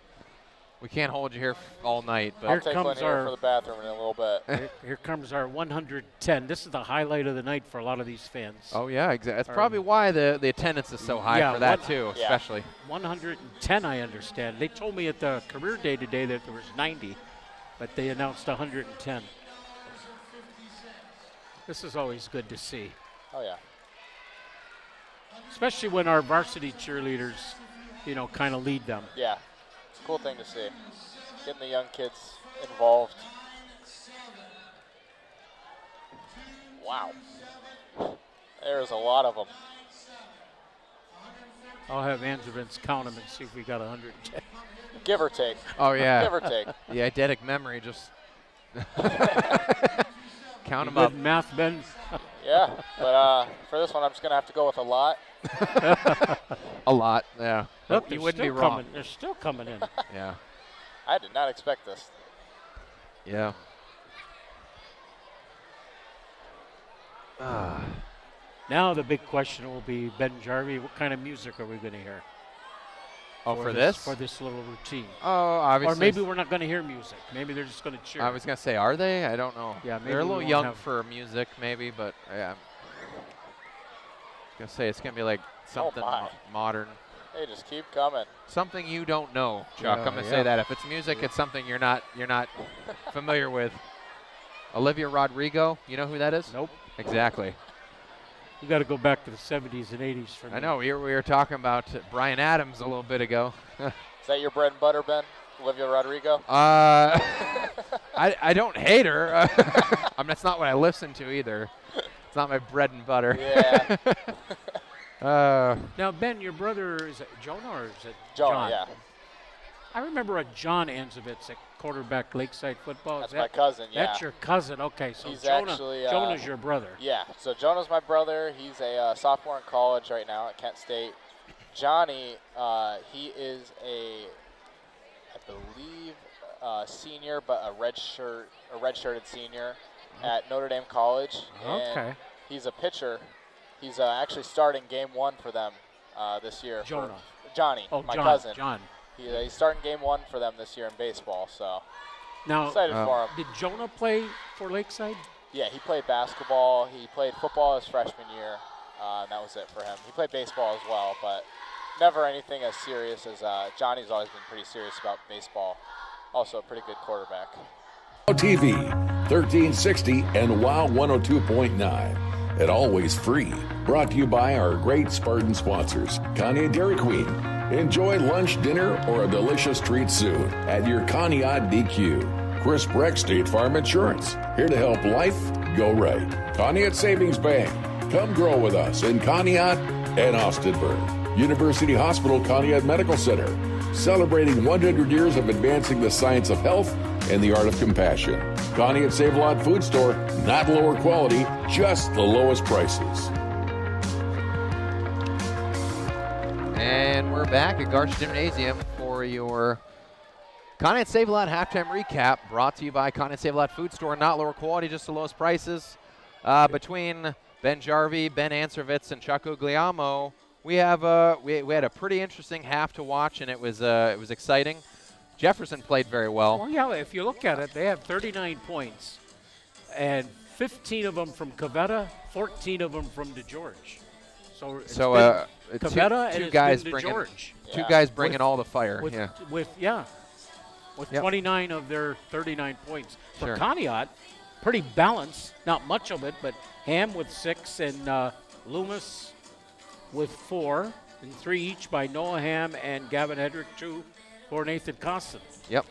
S5: We can't hold you here all night. But
S6: I'll take one here for the bathroom in a little bit.
S4: Here comes our 110. This is the highlight of the night for a lot of these fans.
S5: Oh, yeah, exactly. That's probably why the attendance is so high for that, too, especially.
S4: 110, I understand. They told me at the career day today that there was 90, but they announced 110. This is always good to see.
S6: Oh, yeah.
S4: Especially when our varsity cheerleaders, kind of lead them.
S6: Yeah. It's a cool thing to see. getting the young kids involved. Wow. There's a lot of them.
S4: I'll have Anzovitz count them and see if we got 110.
S6: Give or take.
S5: Oh, yeah.
S6: Give or take.
S5: The eidetic memory just count them
S4: Good
S5: up.
S4: math, Ben.
S6: Yeah, but for this one, I'm just going to have to go with a lot.
S5: A lot, yeah.
S4: Look,
S5: You
S4: they're
S5: wouldn't be
S4: still
S5: wrong.
S4: coming. They're still coming in.
S5: Yeah.
S6: I did not expect this.
S5: Yeah.
S4: Now the big question will be, Ben Jarvie, what kind of music are we going to hear?
S5: Oh, for this?
S4: For this little routine.
S5: Oh, obviously.
S4: Or maybe we're not going to hear music. Maybe they're just going to cheer.
S5: I was going to say, are they? I don't know.
S4: Yeah, maybe
S5: they're a
S4: we
S5: little
S4: won't
S5: young
S4: have-
S5: for music, maybe, but yeah. I was going to say, it's going to be like something
S6: my.
S5: modern.
S6: They just keep coming.
S5: Something you don't know, Chuck.
S4: Yeah,
S5: I'm going to
S4: yeah.
S5: say that. If it's music, it's something you're not familiar with. Olivia Rodrigo, you know who that is?
S4: Nope.
S5: Exactly.
S4: You got to go back to the 70s and 80s for me.
S5: I know. We were talking about Bryan Adams a little bit ago.
S6: Is that your bread and butter, Ben? Olivia Rodrigo?
S5: I don't hate her. I mean, that's not what I listen to either. It's not my bread and butter.
S6: Yeah.
S4: Now, Ben, your brother, is it Jonah or is it
S6: Jonah,
S4: John?
S6: yeah.
S4: I remember a John Anzovitz at quarterback Lakeside football.
S6: That's
S4: Is
S6: my
S4: that,
S6: cousin, yeah.
S4: That's your cousin. Okay, so
S6: He's
S4: Jonah,
S6: actually,
S4: Jonah's your brother.
S6: Yeah, so Jonah's my brother. He's a sophomore in college right now at Kent State. Johnny, he is I believe, senior, but a redshirted senior at Notre Dame College.
S4: Okay.
S6: And he's a pitcher. He's actually starting game 1 for them this year.
S4: Jonah.
S6: Johnny,
S4: Oh,
S6: my
S4: John,
S6: cousin.
S4: John.
S6: He's starting game 1 for them this year in baseball, so
S4: Now,
S6: excited for him.
S4: did Jonah play for Lakeside?
S6: Yeah, he played basketball. He played football his freshman year, and that was it for him. He played baseball as well, but never anything as serious as Johnny's always been pretty serious about baseball. Also a pretty good quarterback.
S3: TV, 1360 and WOW 102.9. And always free. Brought to you by our great Spartan sponsors, Conneaut Dairy Queen. Enjoy lunch, dinner, or a delicious treat soon at your Conneaut DQ. Chris Breck State Farm Insurance. Here to help life go right. Conneaut Savings Bank. Come grow with us in Conneaut and Austinburg. University Hospital Conneaut Medical Center. Celebrating 100 years of advancing the science of health and the art of compassion. Conneaut Save-A-Lot Food Store, not lower quality, just the lowest prices.
S5: And we're back at Garcia Gymnasium for your Conneaut Save-A-Lot halftime recap, brought to you by Conneaut Save-A-Lot Food Store, not lower quality, just the lowest prices. Between Ben Jarvie, Ben Anservitz, and Chuck Ugliamo, we had a pretty interesting half to watch, and it was exciting. Jefferson played very well.
S4: Well, yeah, if you look at it, they have 39 points, and 15 of them from Cavetta, 14 of them from DeGeorge. So Cavetta and
S5: two guys bringing all the fire.
S4: With 29 of their 39 points. For
S5: Sure.
S4: Conneaut, pretty balanced, not much of it, but Ham with 6 and Loomis with 4, and 3 each by Noah Ham and Gavin Hedrick, 2 for Nathan Koston.
S5: Yep.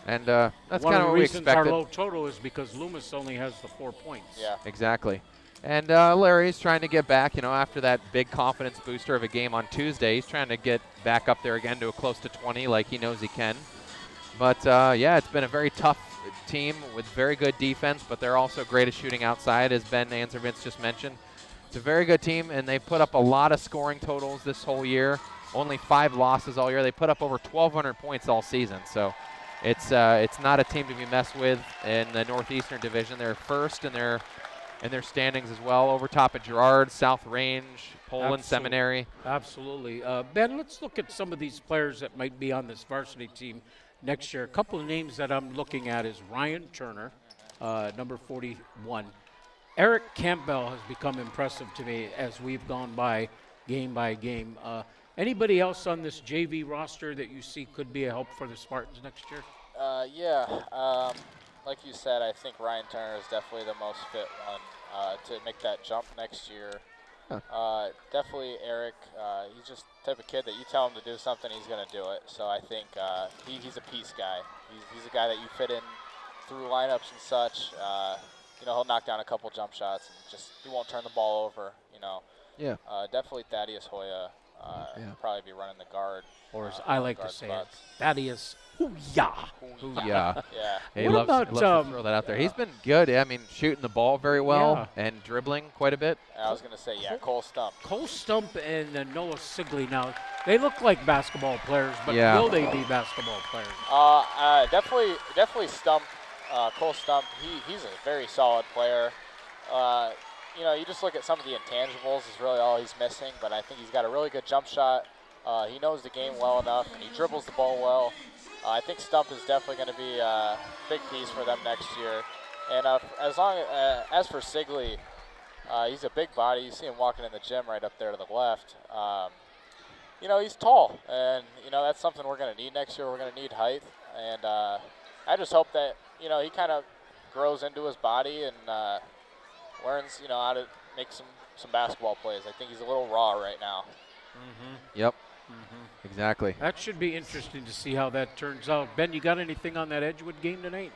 S5: And that's
S4: One
S5: kind
S4: of
S5: of
S4: the
S5: what we
S4: reasons
S5: expected.
S4: our low total is because Loomis only has the 4 points.
S6: Yeah.
S5: Exactly. And Larry's trying to get back, after that big confidence booster of a game on Tuesday. He's trying to get back up there again to a close to 20 like he knows he can. But, it's been a very tough team with very good defense, but they're also great at shooting outside, as Ben Anservitz just mentioned. It's a very good team, and they put up a lot of scoring totals this whole year. Only 5 losses all year. They put up over 1,200 points all season. So it's not a team to be messed with in the Northeastern Division. They're first in their standings as well, over top of Girard, South Range, Poland Seminary.
S4: Absolutely. Ben, let's look at some of these players that might be on this varsity team next year. A couple of names that I'm looking at is Ryan Turner, number 41. Eric Campbell has become impressive to me as we've gone by game. Anybody else on this JV roster that you see could be a help for the Spartans next year?
S6: Like you said, I think Ryan Turner is definitely the most fit one to make that jump next year. Definitely Eric. He's just the type of kid that you tell him to do something, he's going to do it. So I think he's a peace guy. He's a guy that you fit in through lineups and such. He'll knock down a couple jump shots and he won't turn the ball over.
S5: Yeah.
S6: Definitely Thaddeus Hoya. Probably be running the guard.
S4: Or as I like to say it, Thaddeus Hoo-yah.
S5: Yeah.
S6: Yeah.
S5: He
S4: What
S5: loves
S4: about,
S5: to throw that out there. He's been good. I mean, shooting the ball very well and dribbling quite a bit.
S6: I was going to say, Cole Stump.
S4: Cole Stump and Noah Sigley. Now, they look like basketball players, but will they be basketball players?
S6: Definitely Stump. Cole Stump, he's a very solid player. You just look at some of the intangibles is really all he's missing, but I think he's got a really good jump shot. He knows the game well enough, and he dribbles the ball well. I think Stump is definitely going to be a big piece for them next year. And as for Sigley, he's a big body. You see him walking in the gym right up there to the left. He's tall, and that's something we're going to need next year. We're going to need height, and I just hope that he kind of grows into his body and learns how to make some basketball plays. I think he's a little raw right now.
S5: Yep. Exactly.
S4: That should be interesting to see how that turns out. Ben, you got anything on that Edgewood game tonight?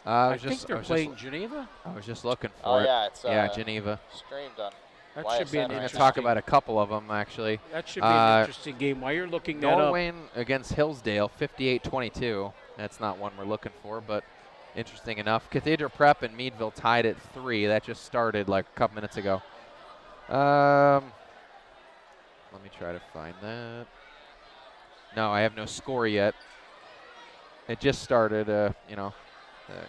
S4: I think they're playing Geneva.
S5: I was just looking for it.
S6: It's
S5: Geneva.
S6: Streamed on.
S4: That should be an
S5: We're going to
S4: interesting.
S5: talk about a couple of them, actually.
S4: That should be an interesting game. While you're looking that up,
S5: Norwayne against Hillsdale, 58-22. That's not one we're looking for, but interesting enough. Cathedral Prep and Meadville tied at 3. That just started like a couple minutes ago. Let me try to find that. No, I have no score yet. It just started,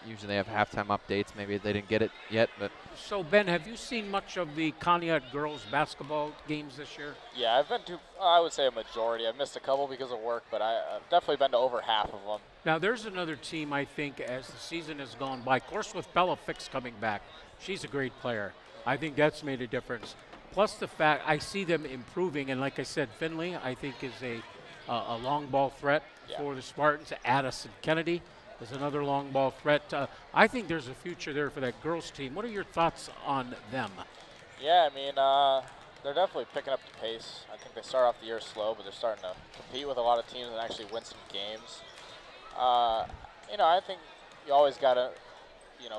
S5: usually they have halftime updates. Maybe they didn't get it yet, but.
S4: So, Ben, have you seen much of the Conneaut girls basketball games this year?
S6: Yeah, I've been to, I would say a majority. I've missed a couple because of work, but I've definitely been to over half of them.
S4: Now, there's another team, I think, as the season has gone by. Of course, with Bella Fix coming back, she's a great player. I think that's made a difference. Plus the fact I see them improving, and like I said, Finley, I think, is a long ball threat for the Spartans. Addison Kennedy is another long ball threat. I think there's a future there for that girls team. What are your thoughts on them?
S6: Yeah, I mean, they're definitely picking up the pace. I think they start off the year slow, but they're starting to compete with a lot of teams and actually win some games. I think you always got to,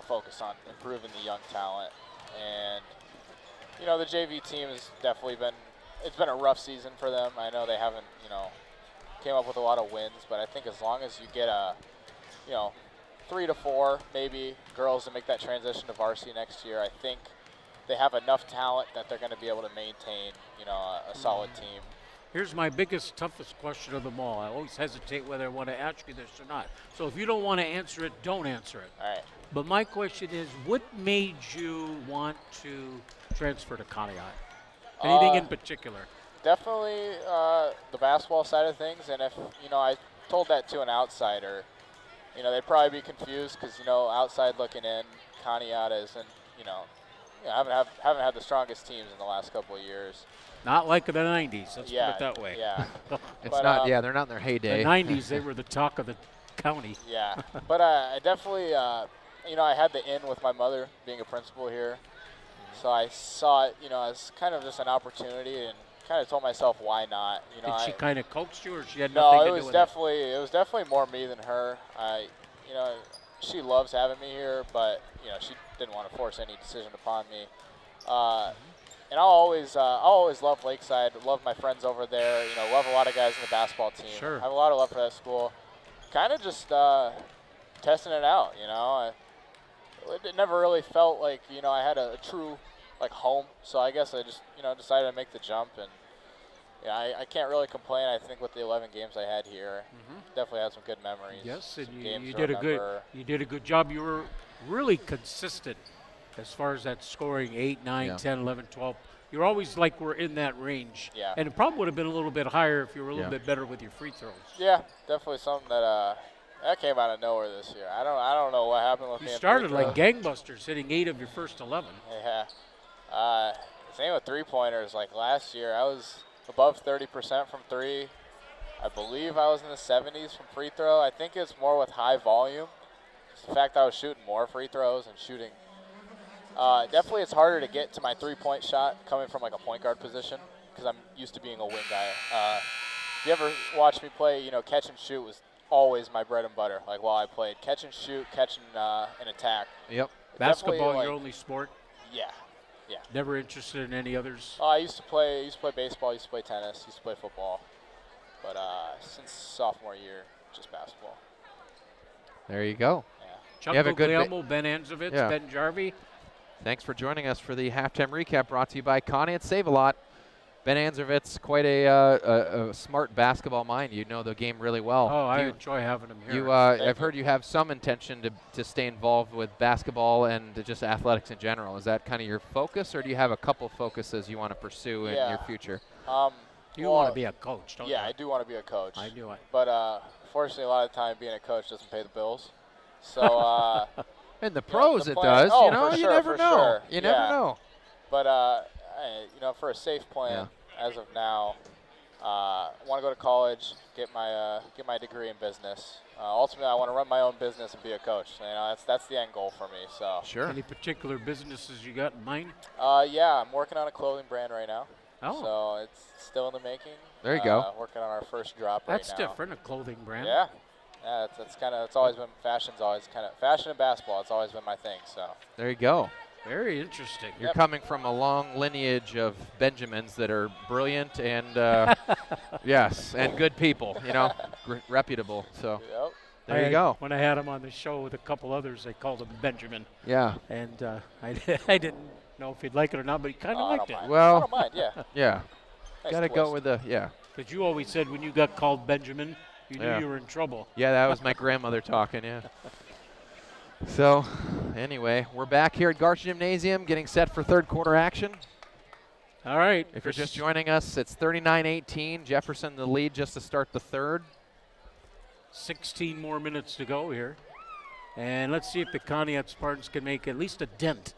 S6: focus on improving the young talent. And, the JV team has definitely it's been a rough season for them. I know they haven't, came up with a lot of wins, but I think as long as you get 3 to 4 maybe girls to make that transition to varsity next year, I think they have enough talent that they're going to be able to maintain, a solid team.
S4: Here's my biggest, toughest question of them all. I always hesitate whether I want to ask you this or not. So if you don't want to answer it, don't answer it.
S6: All right.
S4: But my question is, what made you want to transfer to Conneaut? Anything in particular?
S6: Definitely the basketball side of things, and if I told that to an outsider, they'd probably be confused because outside looking in, Conneaut isn't, haven't had the strongest teams in the last couple of years.
S4: Not like the 90s. Let's put it that way.
S6: Yeah.
S5: It's not. They're not in their heyday.
S4: The 90s, they were the talk of the county.
S6: Yeah, but I definitely, I had the in with my mother being a principal here, so I saw it, as kind of just an opportunity, and kind of told myself why not.
S4: Did she kind of coax you, or she had nothing to do with it?
S6: No, it was definitely more me than her. She loves having me here, but she didn't want to force any decision upon me. And I'll always love Lakeside. Love my friends over there. Love a lot of guys in the basketball team.
S4: Sure.
S6: I have a lot of love for that school. Kind of just testing it out. It never really felt like I had a true home. So I guess I just decided to make the jump, and I can't really complain. I think with the 11 games I had here, definitely had some good memories.
S4: Yes, and you
S6: did
S4: did a good job. You were really consistent as far as that scoring, 8, 9, 10, 11, 12. You're always we're in that range.
S6: Yeah.
S4: And it probably would have been a little bit higher if you were a little bit better with your free throws.
S6: Yeah, definitely something that came out of nowhere this year. I don't know what happened with me.
S4: You started like gangbusters, hitting 8 of your first 11.
S6: Yeah. Same with three-pointers. Like last year, I was above 30% from 3. I believe I was in the 70s from free throw. I think it's more with high volume. It's the fact that I was shooting more free throws and shooting Definitely it's harder to get to my three-point shot coming from like a point guard position because I'm used to being a wing guy. If you ever watch me play, you know, catch and shoot was always my bread and butter. Like while I played, catch and shoot, catch and attack.
S5: Yep.
S4: Basketball,
S6: like,
S4: your only sport?
S6: Yeah. Yeah.
S4: Never interested in any others?
S6: I used to play baseball, used to play tennis, used to play football. But since sophomore year, just basketball.
S5: There you go.
S6: Yeah.
S4: Chuck
S5: You have a good
S4: Guglielmo, Ben Anzovitz,
S5: Yeah.
S4: Ben Jarvie.
S5: Thanks for joining us for the halftime recap brought to you by Conneaut Save-A-Lot. Ben Anzovitz, quite a smart basketball mind. You know the game really well.
S4: Oh, I enjoy having him here.
S5: I've heard you have some intention to stay involved with basketball and just athletics in general. Is that kind of your focus, or do you have a couple focuses you want to pursue in your future?
S4: You want to be a coach, don't you?
S6: Yeah, I do want to be a coach.
S4: I knew it.
S6: But fortunately, a lot of the time being a coach doesn't pay the bills. So
S5: in the pros,
S6: the
S5: it
S6: plan-
S5: does.
S6: oh,
S5: you know,
S6: for
S5: you
S6: sure,
S5: never
S6: for
S5: know.
S6: sure.
S5: You never
S6: Yeah.
S5: know.
S6: But you know, for a safe plan, as of now, I want to go to college, get my degree in business. Ultimately, I want to run my own business and be a coach. You know, that's the end goal for me. So
S5: Sure.
S4: Any particular businesses you got in mind?
S6: yeah, I'm working on a clothing brand right now.
S4: Oh.
S6: So it's still in the making.
S5: There you go.
S6: Working on our first drop
S4: That's
S6: right now.
S4: different, a clothing brand.
S6: Yeah. Yeah, it's always been fashion and basketball. It's always been my thing. So
S5: There you go.
S4: Very interesting.
S5: You're coming from a long lineage of Benjamins that are brilliant and yes, and good people. You know, reputable. So
S6: yep.
S5: there you go.
S4: When I had him on the show with a couple others, they called him Benjamin.
S5: Yeah.
S4: And I didn't know if he'd like it or not, but he kind of liked it.
S5: Well,
S6: I don't mind. Yeah.
S5: Yeah.
S6: Nice
S5: Got to
S6: twist.
S5: go with the
S4: Because you always said when you got called Benjamin, you knew you were in trouble.
S5: Yeah, that was my grandmother talking. Yeah. So, anyway, we're back here at Garch Gymnasium getting set for third quarter action.
S4: All right.
S5: If you're just joining us, it's 39-18. Jefferson the lead just to start the third.
S4: 16 more minutes to go here. And let's see if the Conneaut Spartans can make at least a dent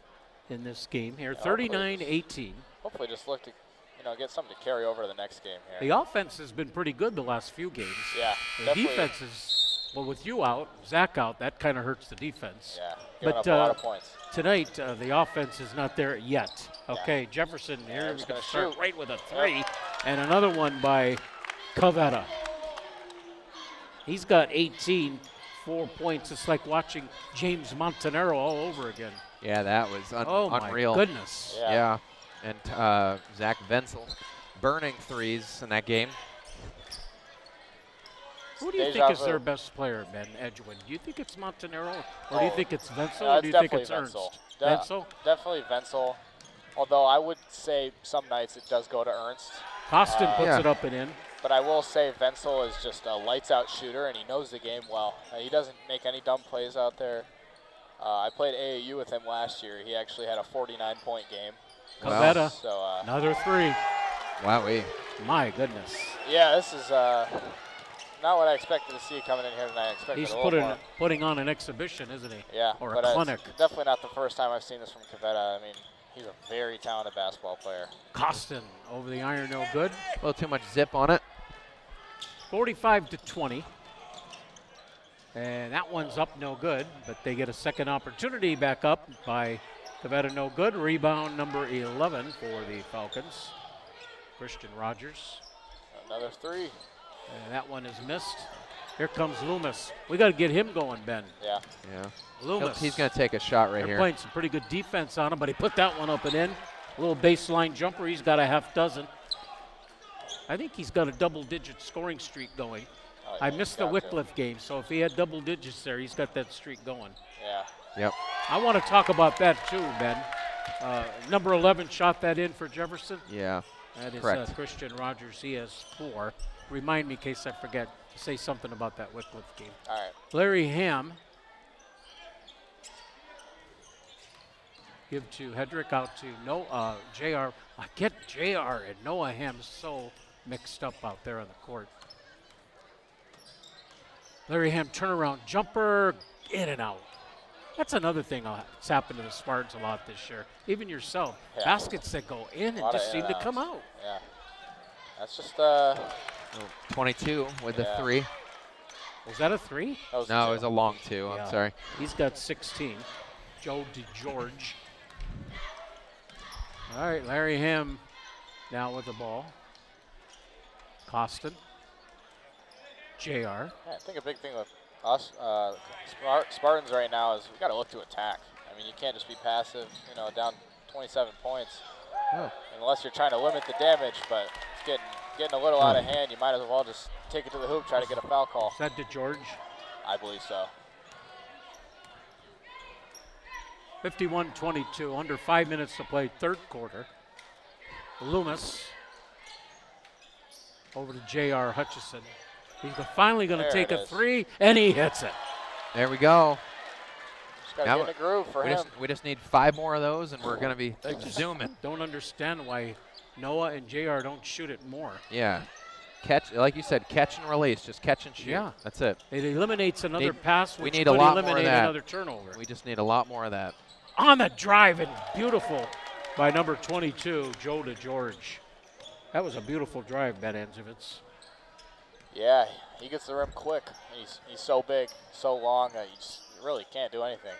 S4: in this game here. 39-18.
S6: Hopefully just look to, you know, get something to carry over to the next game here.
S4: The offense has been pretty good the last few games.
S6: Yeah,
S4: The
S6: definitely.
S4: defense is, well, with you out, Zach out, that kind of hurts the defense.
S6: Yeah, giving
S4: But
S6: up a lot of points.
S4: tonight, the offense is not there yet. Okay, Jefferson here is going to start right with a three. And another one by Cavetta. He's got 18, 4 points. It's like watching James Montanaro all over again.
S5: Yeah, that was unreal.
S4: My goodness.
S5: Yeah. And Zach Venzel burning threes in that game.
S4: Who do you think is their best player, Ben, Edgewood? Do you think it's Montanaro, or do you think it's Venzel, or do you think it's Ernst? Venzel?
S6: Definitely Venzel. Although I would say some nights it does go to Ernst.
S4: Koston puts it up and in.
S6: But I will say Venzel is just a lights-out shooter, and he knows the game well. He doesn't make any dumb plays out there. I played AAU with him last year. He actually had a 49-point game.
S4: Cavetta,
S6: So,
S4: another three.
S5: Wowee.
S4: My goodness.
S6: Yeah, this is not what I expected to see coming in here tonight. I expected
S4: He's
S6: a little more.
S4: putting on an exhibition, isn't he?
S6: Yeah,
S4: Or
S6: but
S4: a clinic.
S6: it's definitely not the first time I've seen this from Cavetta. I mean, he's a very talented basketball player.
S4: Koston over the iron, no good.
S5: A little too much zip on it.
S4: 45-20. And that one's up, no good. But they get a second opportunity back up by Cavetta, no good. Rebound number 11 for the Falcons. Christian Rogers.
S6: Another three.
S4: And that one is missed. Here comes Loomis. We got to get him going, Ben.
S6: Yeah.
S5: Yeah.
S4: Loomis.
S5: He's going to take a shot right
S4: They're
S5: here.
S4: playing some pretty good defense on him, but he put that one up and in. A little baseline jumper. He's got a half dozen. I think he's got a double-digit scoring streak going. I missed the Wycliffe game, so if he had double digits there, he's got that streak going.
S6: Yeah.
S5: Yep.
S4: I want to talk about that too, Ben. Number 11 shot that in for Jefferson.
S5: Yeah.
S4: That is
S5: correct.
S4: Christian Rogers. He has 4. Remind me in case I forget to say something about that Wycliffe game.
S6: All right.
S4: Larry Ham. Give to Hedrick, out to JR. I get JR and Noah Ham so mixed up out there on the court. Larry Ham turnaround jumper, in and out. That's another thing that's happened to the Spartans a lot this year. Even yourself, baskets that go in and just seem to come out.
S6: Yeah. That's just
S5: 22 with the three.
S4: Was that a 3?
S6: That was
S5: no, it was a long 2.
S4: Yeah.
S5: I'm sorry.
S4: He's got 16. Joe DeGeorge. All right, Larry Ham now with the ball. Koston. JR.
S6: Yeah, I think a big thing with us, Spartans right now is we got to look to attack. I mean, you can't just be passive, down 27 points.
S4: Oh.
S6: Unless you're trying to limit the damage, but it's getting a little out of hand. You might as well just take it to the hoop, try to get a foul call.
S4: Is that DeGeorge?
S6: I believe so.
S4: 51-22, under 5 minutes to play, third quarter. Loomis over to J.R. Hutchison. He's finally going to take a three, and he hits it.
S5: There we go.
S6: Just got to get in the groove for him.
S5: We just need 5 more of those, and we're going to be zooming.
S4: Don't understand why Noah and J.R. don't shoot it more.
S5: Yeah. Catch, like you said, catch and release. Just catch and shoot.
S4: Yeah.
S5: That's it.
S4: It eliminates another pass, which
S5: we need
S4: could
S5: a lot
S4: eliminate
S5: more of that.
S4: another turnover.
S5: We just need a lot more of that.
S4: On the drive, and beautiful by number 22, Joe DeGeorge. That was a beautiful drive, Ben Anzovitz.
S6: Yeah, he gets the rim quick. He's so big, so long, you really can't do anything.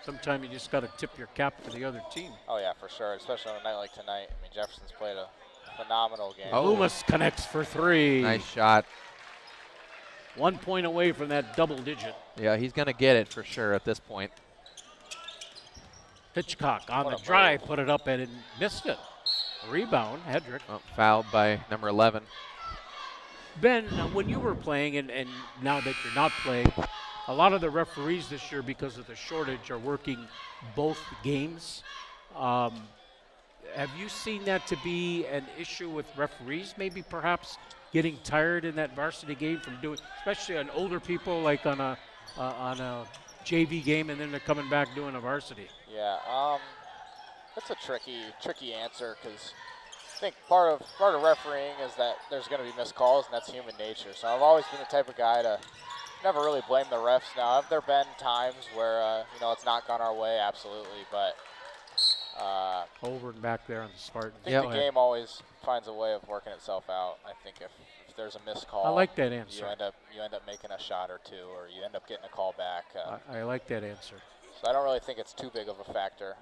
S4: Sometimes you just got to tip your cap to the other team.
S6: Oh, yeah, for sure, especially on a night like tonight. I mean, Jefferson's played a phenomenal game.
S4: Oh. Loomis connects for three.
S5: Nice shot.
S4: 1 point away from that double digit.
S5: Yeah, he's going to get it for sure at this point.
S4: Hitchcock on the drive, put it up and it missed it. Rebound, Hedrick.
S5: Oh, fouled by number 11.
S4: Ben, when you were playing and now that you're not playing, a lot of the referees this year, because of the shortage, are working both games. Have you seen that to be an issue with referees, maybe perhaps getting tired in that varsity game from doing, especially on older people, like on a JV game, and then they're coming back doing a varsity?
S6: Yeah, that's a tricky answer, because I think part of refereeing is that there's going to be missed calls, and that's human nature. So I've always been the type of guy to never really blame the refs. Now, have there been times where it's not gone our way? Absolutely, but
S4: over and back there on the Spartans.
S6: I think the game always finds a way of working itself out. I think if there's a missed call,
S4: I like that answer.
S6: You end up making a shot or two, or you end up getting a call back.
S4: I like that answer.
S6: So I don't really think it's too big of a factor.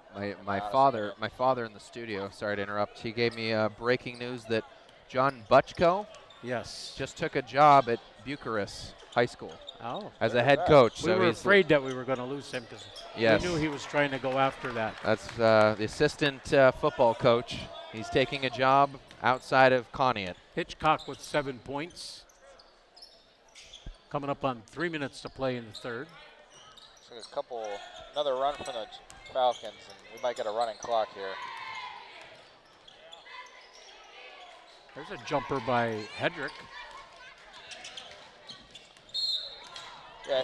S5: My father in the studio, sorry to interrupt, he gave me breaking news that John Butchko just took a job at Bucharest High School as a head coach.
S4: We were afraid that we were going to lose him because we knew he was trying to go after that.
S5: That's the assistant football coach. He's taking a job outside of Conneaut.
S4: Hitchcock with 7 points. Coming up on 3 minutes to play in the third.
S6: So another run from the Falcons, and we might get a running clock here.
S4: There's a jumper by Hedrick.
S6: Yeah, I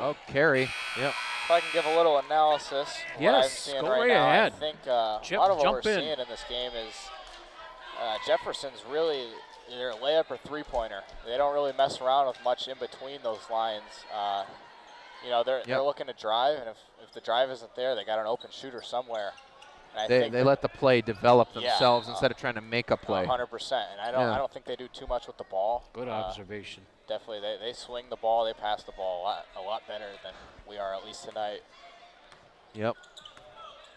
S6: think.
S5: Carry. Yep.
S6: If I can give a little analysis, what I'm seeing
S4: go
S6: right
S4: right
S6: now,
S4: ahead.
S6: I think a lot of what we're seeing in this game is Jefferson's really either a layup or three-pointer. They don't really mess around with much in between those lines. They're looking to drive, and if the drive isn't there, they got an open shooter somewhere. And
S5: they let the play develop themselves instead of trying to make a play.
S6: 100%. And I don't think they do too much with the ball.
S4: Good observation.
S6: Definitely, they swing the ball, they pass the ball a lot better than we are, at least tonight.
S5: Yep.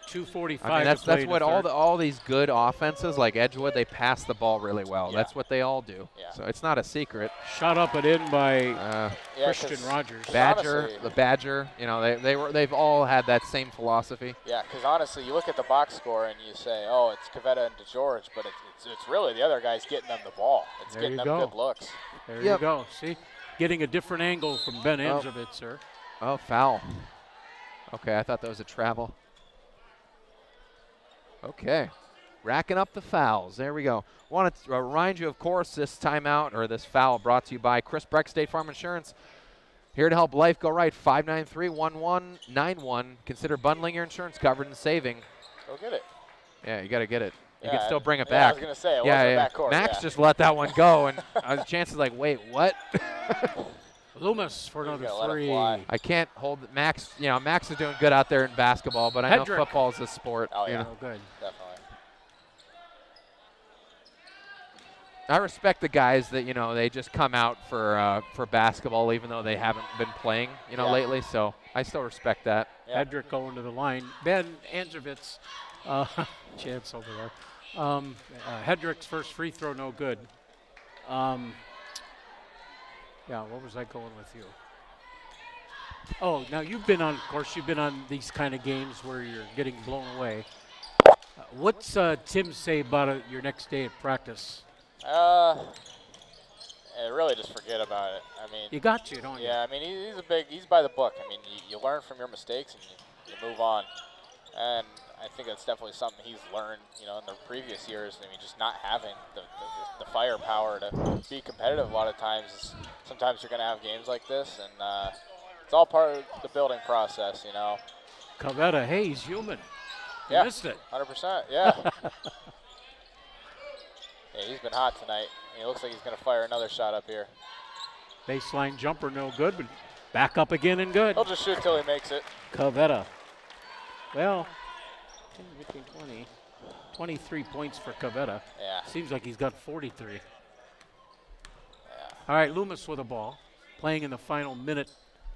S4: 2:45.
S5: I mean, that's what all these good offenses like Edgewood, they pass the ball really well. Yeah. That's what they all do. Yeah. So it's not a secret.
S4: Shot up and in by Christian Rogers.
S5: The Badger. They've all had that same philosophy.
S6: Yeah, because honestly, you look at the box score and you say, oh, it's Cavetta and DeGeorge, but it's really the other guys getting them the ball. It's getting them good looks.
S4: There you go. See, getting a different angle from Ben Anzovitz, sir.
S5: Oh, foul. Okay, I thought that was a travel. Okay, racking up the fouls. There we go. Want to remind you, of course, this timeout or this foul brought to you by Chris Breck, State Farm Insurance. Here to help life go right. 593-1191. Consider bundling your insurance coverage and saving.
S6: Go get it.
S5: Yeah, you got to get it. You can still bring it back.
S6: I was going to say, it wasn't backcourt.
S5: Max just let that one go, and the chance is like, wait, what?
S4: Loomis for another three.
S5: I can't hold Max. Max is doing good out there in basketball, but I know football is a sport.
S6: Oh, yeah.
S4: Good.
S6: Definitely.
S5: I respect the guys that, you know, they just come out for basketball even though they haven't been playing, you know, lately. So I still respect that.
S4: Yeah. Hedrick going to the line. Ben Anzervitz, chance over there. Hedrick's first free throw, no good. Yeah, what was I going with you? Oh, now you've been on, of course, you've been on these kind of games where you're getting blown away. What's Tim say about your next day at practice?
S6: Really just forget about it. I mean,
S4: you got to, don't you?
S6: Yeah, I mean, he's by the book. I mean, you learn from your mistakes and you move on. And I think that's definitely something he's learned, you know, in the previous years. I mean, just not having the firepower to be competitive a lot of times. Sometimes you're going to have games like this, and it's all part of the building process, you know.
S4: Cavetta, hey, he's human. You missed it.
S6: 100%, yeah. Yeah, he's been hot tonight. He looks like he's going to fire another shot up here.
S4: Baseline jumper, no good, but back up again and good.
S6: He'll just shoot till he makes it.
S4: Cavetta. Well, 10, 15, 20. 23 points for Cavetta.
S6: Yeah.
S4: Seems like he's got 43.
S6: Yeah.
S4: All right, Loomis with the ball. Playing in the final minute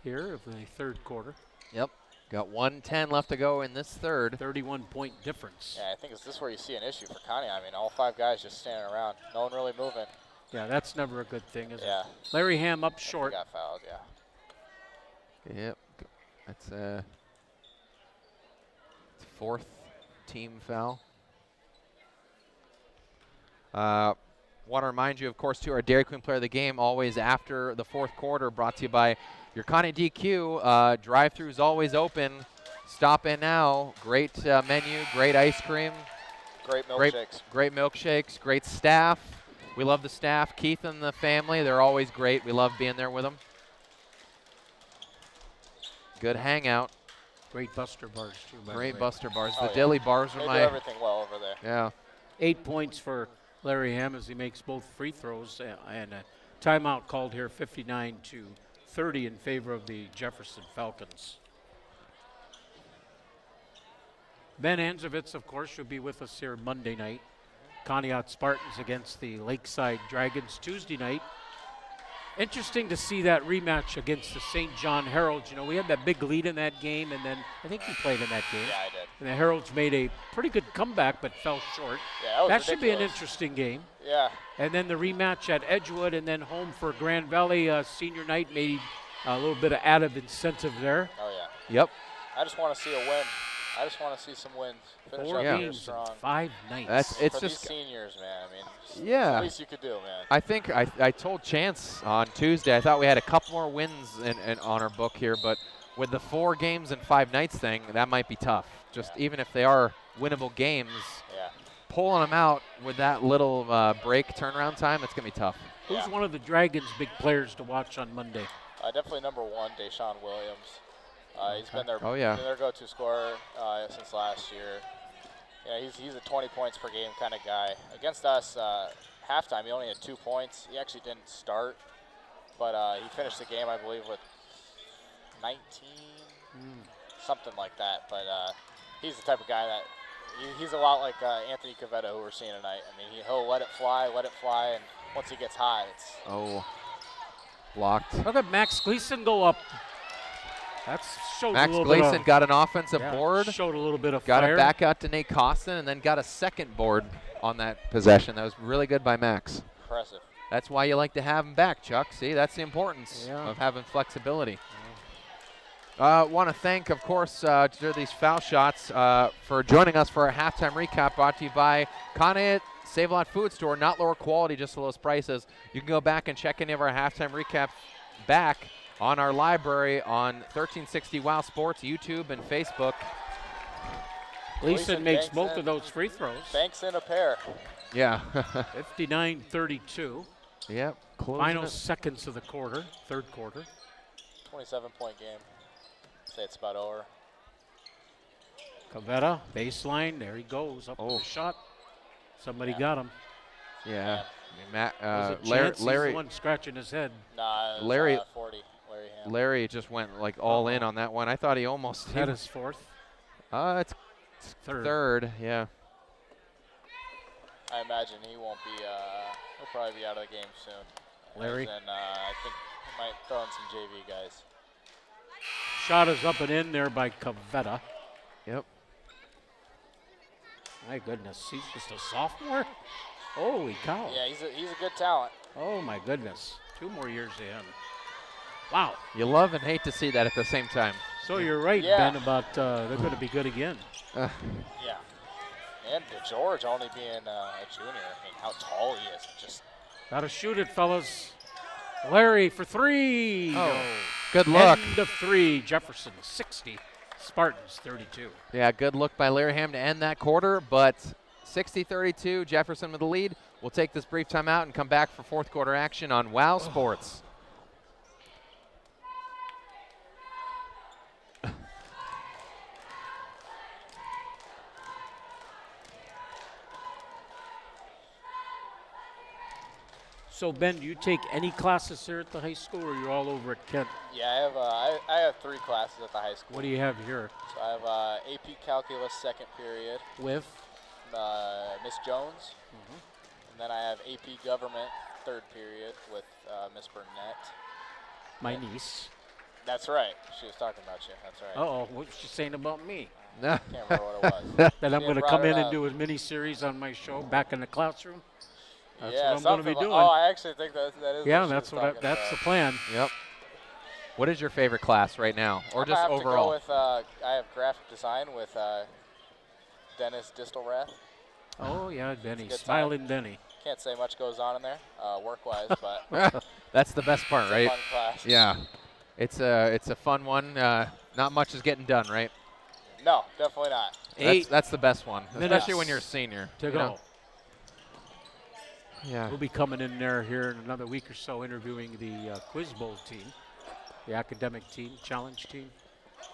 S4: here of the third quarter.
S5: Yep. Got 1:10 left to go in this third.
S4: 31-point difference.
S6: Yeah, I think is this where you see an issue for Conneaut. I mean, all 5 guys just standing around. No one really moving.
S4: Yeah, that's never a good thing, is
S6: it?
S4: Larry Ham up short.
S6: Got fouled, yeah.
S5: Yep. That's fourth team foul. Want to remind you, of course, to our Dairy Queen Player of the Game, always after the fourth quarter, brought to you by your Conneaut DQ. Drive-thru's always open. Stop in now. Great menu, great ice cream.
S6: Great milkshakes.
S5: Great milkshakes, great staff. We love the staff. Keith and the family, they're always great. We love being there with them. Good hangout.
S4: Great Buster bars, too, by
S5: Great
S4: the way.
S5: Buster bars. The dilly bars are
S6: they
S5: my...
S6: do everything well over there.
S5: Yeah.
S4: 8 points for Larry Ham as he makes both free throws, and a timeout called here, 59-30 in favor of the Jefferson Falcons. Ben Anzervitz, of course, should be with us here Monday night. Conneaut Spartans against the Lakeside Dragons Tuesday night. Interesting to see that rematch against the St. John Heralds. You know, we had that big lead in that game, and then I think you played in that game.
S6: Yeah, I did.
S4: And the Heralds made a pretty good comeback, but fell short.
S6: Yeah,
S4: that should be an interesting game.
S6: Yeah.
S4: And then the rematch at Edgewood, and then home for Grand Valley senior night, made a little bit of added incentive there.
S6: Oh, yeah.
S5: Yep.
S6: I just want to see a win. I just want to see some wins. Finish
S4: 4
S6: up here
S4: games
S6: strong.
S4: in 5 nights.
S5: It's
S6: for
S5: just
S6: these seniors, man. I mean,
S5: yeah.
S6: The least you could do, man.
S5: I think I told Chance on Tuesday, I thought we had a couple more wins on our book here, but with the 4 games in 5 nights thing, that might be tough. Just even if they are winnable games, pulling them out with that little break turnaround time, it's going to be tough.
S4: Who's one of the Dragons' big players to watch on Monday?
S6: Definitely number 1, Deshaun Williams. He's been their, their go-to scorer since last year. Yeah, he's a 20 points per game kind of guy. Against us, halftime, he only had 2 points. He actually didn't start, but he finished the game, I believe, with 19, something like that. But he's the type of guy that he's a lot like Anthony Cavetta, who we're seeing tonight. I mean, he'll let it fly, and once he gets hot, it's
S5: blocked.
S4: Look at Max Gleason go up.
S5: Max Gleason got an offensive board.
S4: Showed a little bit of
S5: got
S4: fire.
S5: it back out to Nate Koston, and then got a second board on that possession. That was really good by Max.
S6: Impressive.
S5: That's why you like to have him back, Chuck. See, that's the importance of having flexibility. Want to thank, of course, to these foul shots for joining us for our halftime recap brought to you by Conneaut Save-A-Lot Food Store. Not lower quality, just the lowest prices. You can go back and check any of our halftime recaps back on our library on 1360 WOW Sports, YouTube, and Facebook.
S4: Gleason makes both of those free throws.
S6: Banks in a pair.
S5: Yeah.
S4: 59-32.
S5: Yep.
S4: Final seconds of the quarter, third quarter.
S6: 27-point game. Say it's about over.
S4: Cavetta, baseline, there he goes, up with the shot. Somebody got him.
S5: Yeah. Matt,
S4: Larry,
S5: Larry,
S4: the one scratching his head.
S6: Nah,
S5: Larry,
S6: 40.
S5: Larry just went like all in on that one. I thought he almost.
S4: That is fourth.
S5: It's third. Yeah.
S6: I imagine he won't be he'll probably be out of the game soon.
S4: Larry?
S6: And I think he might throw in some JV guys.
S4: Shot is up and in there by Cavetta.
S5: Yep.
S4: My goodness, he's just a sophomore? Holy cow.
S6: Yeah, he's a good talent.
S4: Oh, my goodness. 2 more years to him. Wow.
S5: You love and hate to see that at the same time.
S4: So you're right,
S6: Yeah.
S4: Ben, about they're going to be good again.
S6: Yeah. And DeGeorge only being a junior. I mean, how tall he is. Just
S4: Got to shoot it, fellas. Larry for 3.
S5: Oh,
S4: No.
S5: good luck.
S4: End of 3. Jefferson 60. Spartans 32.
S5: Yeah, good look by Larry Ham to end that quarter, but 60-32, Jefferson with the lead. We'll take this brief timeout and come back for fourth quarter action on WOW Sports.
S4: So, Ben, do you take any classes here at the high school, or you're all over at Kent?
S6: yeah, I have 3 classes at the high school.
S4: What do you have here?
S6: So I have AP Calculus second period,
S4: With?
S6: Miss Jones, and then I have AP Government third period with Miss Burnett.
S4: My niece.
S6: That's right. She was talking about you. That's right.
S4: Uh-oh, what's she saying about me?
S5: No.
S6: Can't remember what it was.
S4: That I'm
S6: She
S4: going to
S6: brought
S4: come
S6: it
S4: in and
S6: up.
S4: do a mini-series on my show, Back in the Classroom? That's
S6: yeah,
S4: what I'm going to be
S6: something
S4: doing.
S6: Oh, I actually think that is.
S4: Yeah,
S6: what she
S4: that's
S6: was
S4: what
S6: talking
S4: that's the
S6: about.
S4: plan.
S5: Yep. What is your favorite class right now, or
S6: I'm
S5: just
S6: gonna have
S5: overall?
S6: To go with, I have graphic design with Dennis Distelrath.
S4: Oh, yeah, Denny.
S6: good
S4: Smiling
S6: time.
S4: Denny.
S6: Can't say much goes on in there, work-wise, but
S5: That's the best part,
S6: it's
S5: right?
S6: a fun class.
S5: Yeah. It's a fun one. Not much is getting done, right?
S6: No, definitely not.
S4: 8
S5: That's the best one, especially
S4: minutes
S5: when you're a senior.
S4: to
S5: you
S4: go.
S5: know? Yeah.
S4: We'll be coming in there here in another week or so interviewing the Quiz Bowl team, the academic team, challenge team.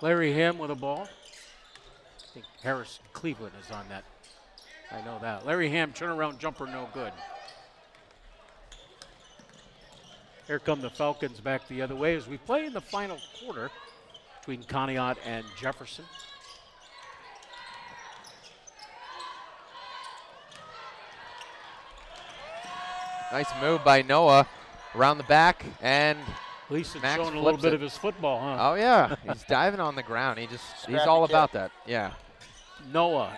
S4: Larry Ham with a ball. I think Harrison Cleveland is on that. I know that. Larry Ham, turnaround jumper, no good. Here come the Falcons back the other way as we play in the final quarter between Conneaut and Jefferson.
S5: Nice move by Noah around the back, and
S4: At least it's
S5: Max
S4: showing a little
S5: flips
S4: bit
S5: it.
S4: of his football, huh?
S5: oh yeah, he's diving on the ground. He's
S6: Scrappy
S5: all
S6: kid.
S5: about that. Yeah.
S4: Noah,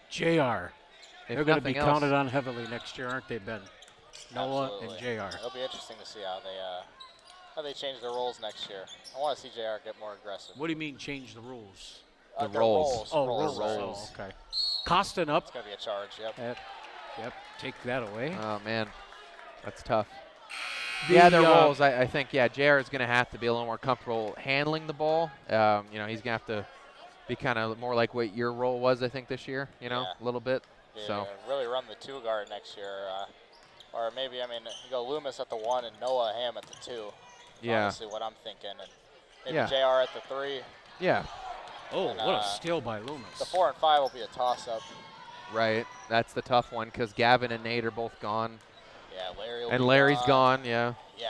S4: JR.
S5: If
S4: They're going to be
S5: nothing else.
S4: counted on heavily next year, aren't they, Ben? Noah
S6: Absolutely.
S4: and JR.
S6: It'll be interesting to see how they change their roles next year. I want to see JR get more aggressive.
S4: What do you mean change the rules?
S5: The
S6: Their
S5: roles.
S4: Oh,
S6: roles.
S4: Oh, okay. Koston up.
S6: It's gonna be a charge. Yep.
S4: Yep, take that away.
S5: Oh man, that's tough.
S4: The,
S5: Yeah, their roles. I think JR is going to have to be a little more comfortable handling the ball. He's going to have to be kind of more like what your role was, I think, this year.
S6: Yeah.
S5: A little bit.
S6: Yeah,
S5: So
S6: really run the 2 guard next year, or maybe you go Loomis at the 1 and Noah Ham at the 2.
S5: yeah,
S6: Honestly, what I'm thinking, and maybe
S5: Yeah.
S6: JR at the 3.
S5: yeah,
S4: Oh,
S6: and,
S4: what a steal by Loomis.
S6: The 4 and 5 will be a toss-up.
S5: right. That's the tough one because Gavin and Nate are both gone,
S6: Yeah, Larry. Will
S5: and
S6: be
S5: Larry's gone. Yeah.
S6: Yeah,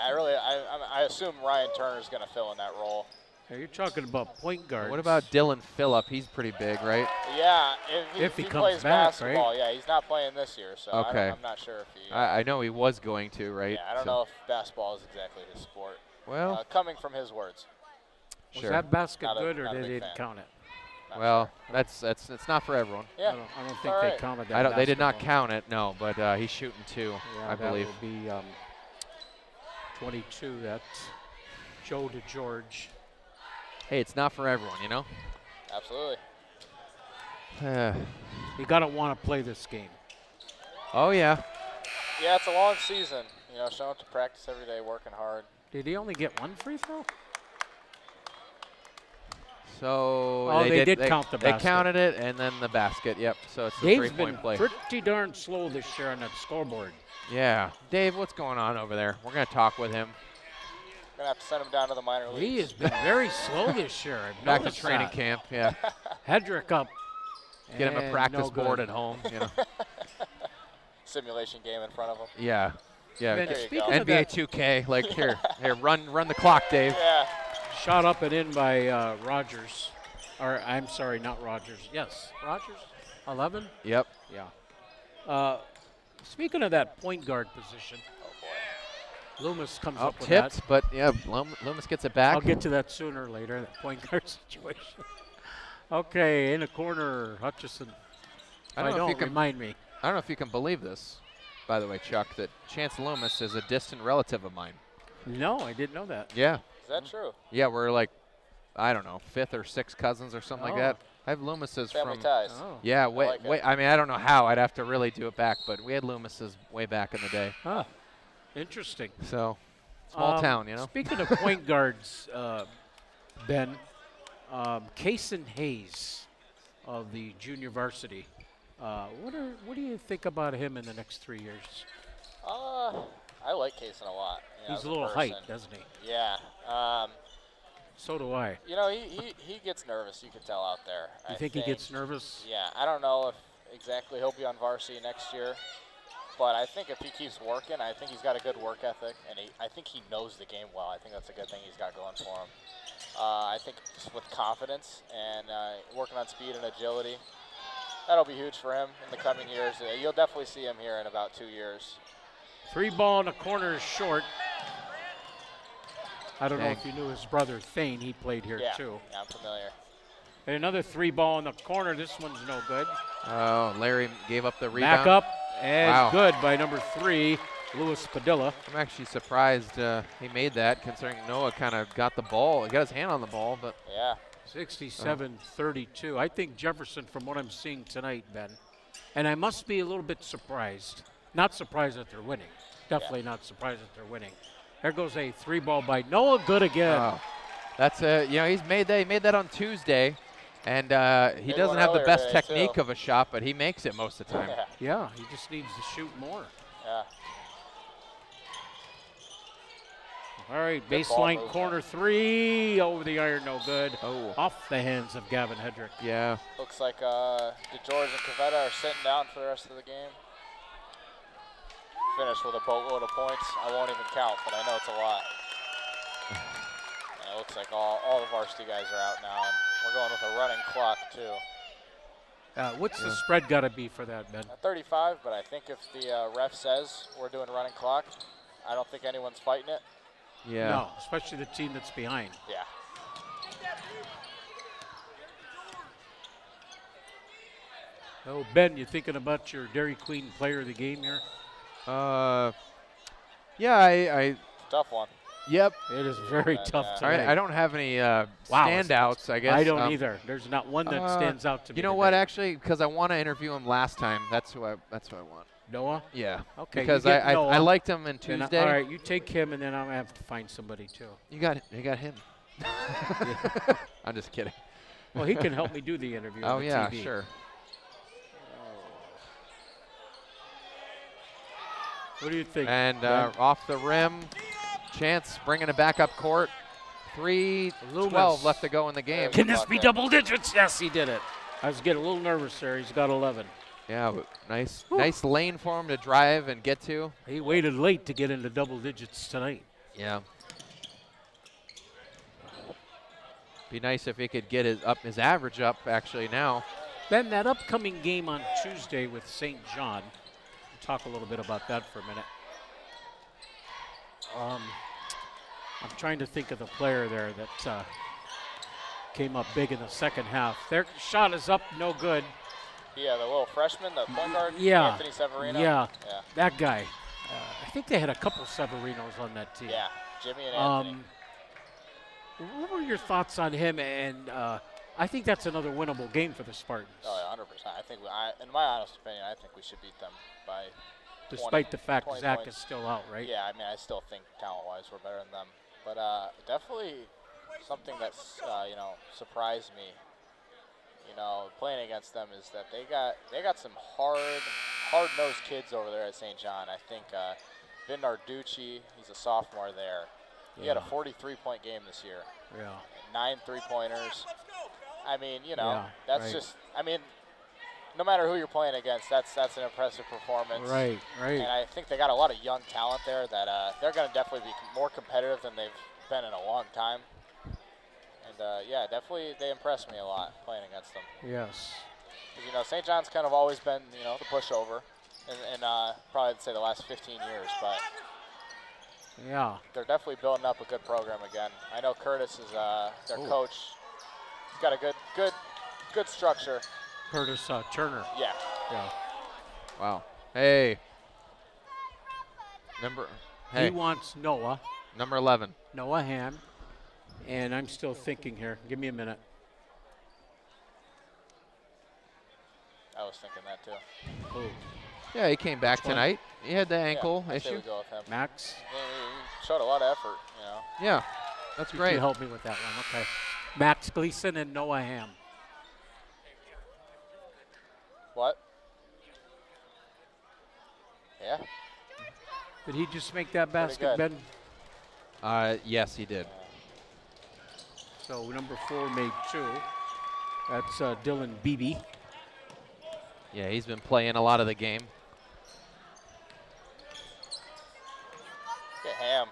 S6: I assume Ryan Turner's gonna fill in that role.
S4: Hey, you're talking about point guards.
S5: What about Dylan Phillip? He's pretty big, right?
S6: Yeah,
S4: If he
S6: he
S4: comes
S6: plays
S4: back,
S6: basketball,
S4: right?
S6: yeah, he's not playing this year, so
S5: Okay.
S6: I'm not sure if he.
S5: I know he was going to, right?
S6: Yeah, I don't
S5: So-
S6: know if basketball is exactly his sport.
S5: Well,
S6: Coming from his words.
S4: Was
S5: sure.
S4: that basket
S6: Not a-
S4: good, or
S6: not a
S4: they
S6: big
S4: didn't
S6: fan.
S4: count it?
S6: Not
S5: well,
S6: sure.
S5: it's not for everyone.
S6: Yeah,
S4: I don't think
S6: all
S4: they
S6: right.
S4: counted that.
S5: They did not
S4: basketball.
S5: count it, no, but he's shooting 2,
S4: Yeah,
S5: I believe.
S4: That will be 22. That's Joe DeGeorge.
S5: Hey, it's not for everyone,
S6: Absolutely.
S4: You got to want to play this game.
S5: Oh yeah.
S6: Yeah, it's a long season. Showing up to practice every day, working hard.
S4: Did he only get 1 free throw?
S5: So
S4: Oh, they did count the
S5: They
S4: basket.
S5: counted it and then the basket. Yep. So it's a
S4: Dave's been
S5: three-point play.
S4: pretty darn slow this year on that scoreboard.
S5: Yeah. Dave, what's going on over there? We're gonna talk with him.
S6: Gonna have to send him down to the minor leagues.
S4: He has been very slow this year. I've
S5: Back to
S4: noticed
S5: training
S4: that.
S5: camp. Yeah.
S4: Hedrick up.
S5: Get him a
S4: and
S5: practice
S4: no good.
S5: board at home.
S6: Simulation game in front of him.
S5: Yeah. Yeah.
S4: Ben,
S6: There you
S4: speaking
S6: go.
S4: of that,
S5: NBA 2K. Like here, run the clock, Dave.
S6: Yeah.
S4: shot up and in by Rogers. Or I'm sorry, not Rogers. Yes, Rogers. 11.
S5: Yep.
S4: Yeah. Speaking of that point guard position, Loomis comes
S5: Oh,
S4: up with
S5: tipped,
S4: that.
S5: but yeah, Loomis gets it back.
S4: I'll get to that sooner or later, that point guard situation. Okay, in the corner, Hutchison.
S5: I don't know if you can
S4: remind me.
S5: I don't know if you can believe this, by the way, Chuck, that Chance Loomis is a distant relative of mine.
S4: No, I didn't know that.
S5: Yeah.
S6: Is that true?
S5: Yeah, we're like, I don't know, 5th or 6th cousins or something like that. I have Loomis's
S6: Family
S5: from.
S6: ties.
S4: Oh.
S5: Yeah,
S6: like it.
S5: I mean, I don't know how. I'd have to really do it back, but we had Loomis's way back in the day.
S4: Huh. Interesting.
S5: So, small town, you know.
S4: Speaking of point guards, Ben, Koston Hayes of the junior varsity. What do you think about him in the next 3 years?
S6: I like Koston a lot. You know,
S4: He's
S6: as
S4: a little
S6: person.
S4: height, doesn't he?
S6: Yeah.
S4: So do I.
S6: You know, he gets nervous. You can tell out there.
S4: You think he gets nervous?
S6: Yeah. I don't know if exactly he'll be on varsity next year, but I think if he keeps working, I think he's got a good work ethic, and I think he knows the game well. I think that's a good thing he's got going for him. I think just with confidence and working on speed and agility, that'll be huge for him in the coming years. You'll definitely see him here in about 2 years.
S4: 3 ball in the corner is short. I don't know if you knew his brother Thane. He played here too.
S6: Yeah, I'm familiar.
S4: And another 3 ball in the corner. This one's no good.
S5: Oh, Larry gave up the rebound.
S4: Back up and good by number 3, Louis Padilla.
S5: I'm actually surprised he made that, considering Noah kind of got the ball. He got his hand on the ball, but.
S6: Yeah.
S4: 67-32. I think Jefferson, from what I'm seeing tonight, Ben, and I must be a little bit surprised. Not surprised that they're winning. Definitely not surprised that they're winning. There goes a 3 ball by Noah. Good again.
S5: Oh. That's you know, he made that on Tuesday, and he doesn't have the best technique of a shot, but he makes it most of the time.
S4: Yeah, he just needs to shoot more.
S6: Yeah.
S4: All right, baseline corner 3 over the iron, no good.
S5: Oh.
S4: Off the hands of Gavin Hedrick.
S5: Yeah.
S6: Looks like DeGeorge and Cavetta are sitting down for the rest of the game. Finished with a boatload of points. I won't even count, but I know it's a lot. And it looks like all the varsity guys are out now, and we're going with a running clock too.
S4: What's the spread got to be for that, Ben?
S6: 35, but I think if the ref says we're doing running clock, I don't think anyone's fighting it.
S5: Yeah.
S4: No, especially the team that's behind.
S6: Yeah.
S4: Oh, Ben, you thinking about your Dairy Queen player of the game here?
S5: Yeah, I
S6: Tough one.
S5: Yep.
S4: It is very tough
S5: All
S4: tonight.
S5: right, I don't have any standouts, I guess.
S4: I don't either. There's not one that stands out to me.
S5: You know
S4: today.
S5: what, actually, because I want to interview him last time. That's who I want.
S4: Noah?
S5: Yeah.
S4: Okay.
S5: Because I liked him in
S4: Then
S5: Tuesday.
S4: all right, you take him, and then I'm going to have to find somebody, too.
S5: You got him. I'm just kidding.
S4: Well, he can help me do the interview
S5: Oh,
S4: on the
S5: yeah,
S4: TV.
S5: sure.
S4: What do you think?
S5: And off the rim, Chance bringing it back up court. 3:12 left to go in the game.
S4: Can this be double digits? Yes, he did it. I was getting a little nervous there. He's got 11.
S5: Yeah, but nice lane for him to drive and get to.
S4: He waited late to get into double digits tonight.
S5: Yeah. Be nice if he could get his average up actually now.
S4: Ben, that upcoming game on Tuesday with St. John, we'll talk a little bit about that for a minute. I'm trying to think of the player there that came up big in the second half. Their shot is up, no good.
S6: Yeah, the little freshman, the point guard,
S4: Yeah.
S6: Anthony Severino.
S4: Yeah, that guy. I think they had a couple Severinos on that team.
S6: Yeah, Jimmy and Anthony.
S4: What were your thoughts on him? And I think that's another winnable game for the Spartans.
S6: Oh, yeah, 100%. I think, in my honest opinion, I think we should beat them by
S4: Despite the fact
S6: 20
S4: Zach
S6: points.
S4: is still out, right?
S6: Yeah, I mean, I still think talent-wise we're better than them. But definitely something that's, surprised me, playing against them is that they got some hard-nosed kids over there at St. John. I think Vin Narducci, he's a sophomore there. He had a 43-point game this year.
S4: Yeah.
S6: 9 3-pointers. I mean, that's
S4: right.
S6: just, no matter who you're playing against, that's an impressive performance.
S4: Right.
S6: And I think they got a lot of young talent there that they're going to definitely be more competitive than they've been in a long time. And, definitely they impressed me a lot playing against them.
S4: Yes.
S6: Because, St. John's kind of always been, the pushover in probably I'd say the last 15 years. But
S4: Yeah.
S6: they're definitely building up a good program again. I know Curtis is their coach. He's got a good structure.
S4: Curtis Turner.
S6: Yeah.
S4: Yeah.
S5: Wow. Hey.
S4: He wants Noah.
S5: Number 11.
S4: Noah Ham. And I'm still thinking here. Give me a minute.
S6: I was thinking that too.
S4: Oh,
S5: Yeah, he came back
S4: Which one?
S5: tonight. He had the ankle
S6: I say
S5: issue.
S6: we go with him.
S4: Max.
S6: He showed a lot of effort, you know.
S5: Yeah, that's
S4: You
S5: great.
S4: can help me with that one. Okay. Max Gleason and Noah Ham.
S6: What? Yeah.
S4: Did he just make that basket,
S6: good.
S4: Ben?
S5: Yes, he did.
S4: So number 4 made 2. That's Dylan Beebe.
S5: Yeah, he's been playing a lot of the game.
S6: Get Ham.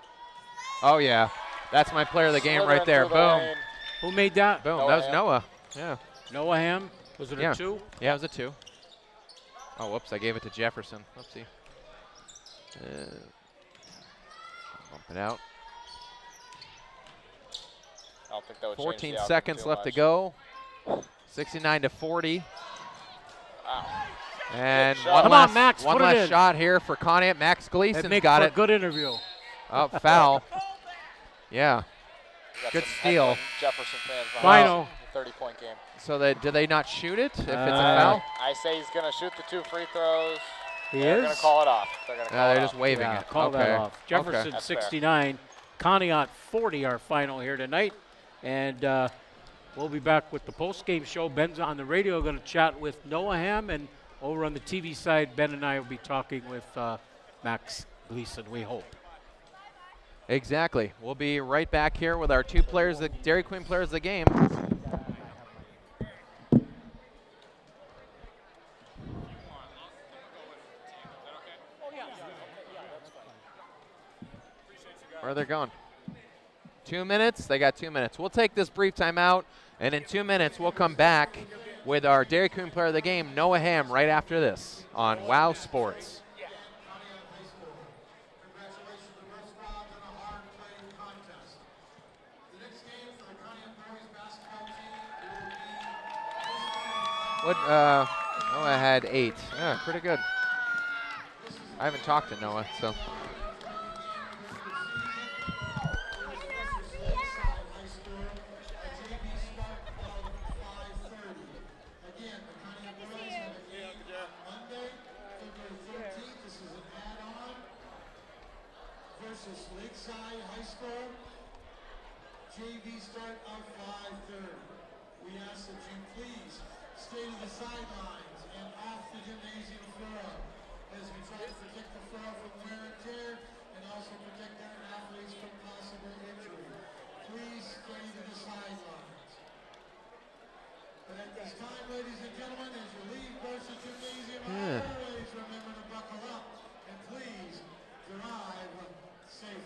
S5: Oh, yeah. That's my player of the game right there.
S6: Slithering through the
S5: Boom.
S6: lane.
S4: Who made that?
S5: Boom.
S6: Noah
S5: That was
S6: Ham.
S5: Noah. Yeah.
S4: Noah Ham. Was it
S5: Yeah.
S4: a 2?
S5: Yeah, it was a 2. Oh, whoops. I gave it to Jefferson. Whoopsie. Bump it out.
S6: I don't think that would
S5: 14
S6: change the outcome
S5: seconds
S6: too
S5: left to
S6: much.
S5: go. 69 to 40.
S6: Wow.
S5: And
S6: Good shot.
S5: one
S4: Come on,
S5: last,
S4: Max,
S5: one
S4: put it
S5: last
S4: in.
S5: shot here for Conneaut. Max
S4: That
S5: Gleason's
S4: makes
S5: got
S4: for
S5: it.
S4: a good interview.
S5: Oh, foul. Yeah.
S6: We got
S5: Good
S6: some
S5: steal.
S6: heckling Jefferson fans
S4: Final.
S6: behind the 30-point game.
S5: So do they not shoot it if it's a foul?
S6: I say he's going to shoot the 2 free throws.
S4: He
S6: They're
S4: is?
S6: going to call it off. They're going to call
S5: They're
S6: it
S5: just
S6: off.
S5: waving
S4: Yeah,
S5: it.
S4: call
S5: okay.
S4: that off. Jefferson
S6: That's fair.
S4: 69, Conneaut 40, our final here tonight. And we'll be back with the post-game show. Ben's on the radio, going to chat with Noah Ham. And over on the TV side, Ben and I will be talking with Max Gleason, we hope.
S5: Exactly. We'll be right back here with our 2 players, the Dairy Queen players of the game. Where are they going? 2 minutes? They got 2 minutes. We'll take this brief timeout, and in 2 minutes we'll come back with our Dairy Queen player of the game, Noah Ham, right after this on WOW Sports. What? Noah had 8. Yeah, pretty good. I haven't talked to Noah, so.
S7: Lakeside High School. JV start of 5:30. We ask that you please stay to the sidelines and off the gymnasium floor as we try to protect the floor from wear and tear and also protect our athletes from possible injury. Please stay to the sidelines. But at this time, ladies and gentlemen, as you leave Garza Gymnasium, always remember to buckle up and please drive safely.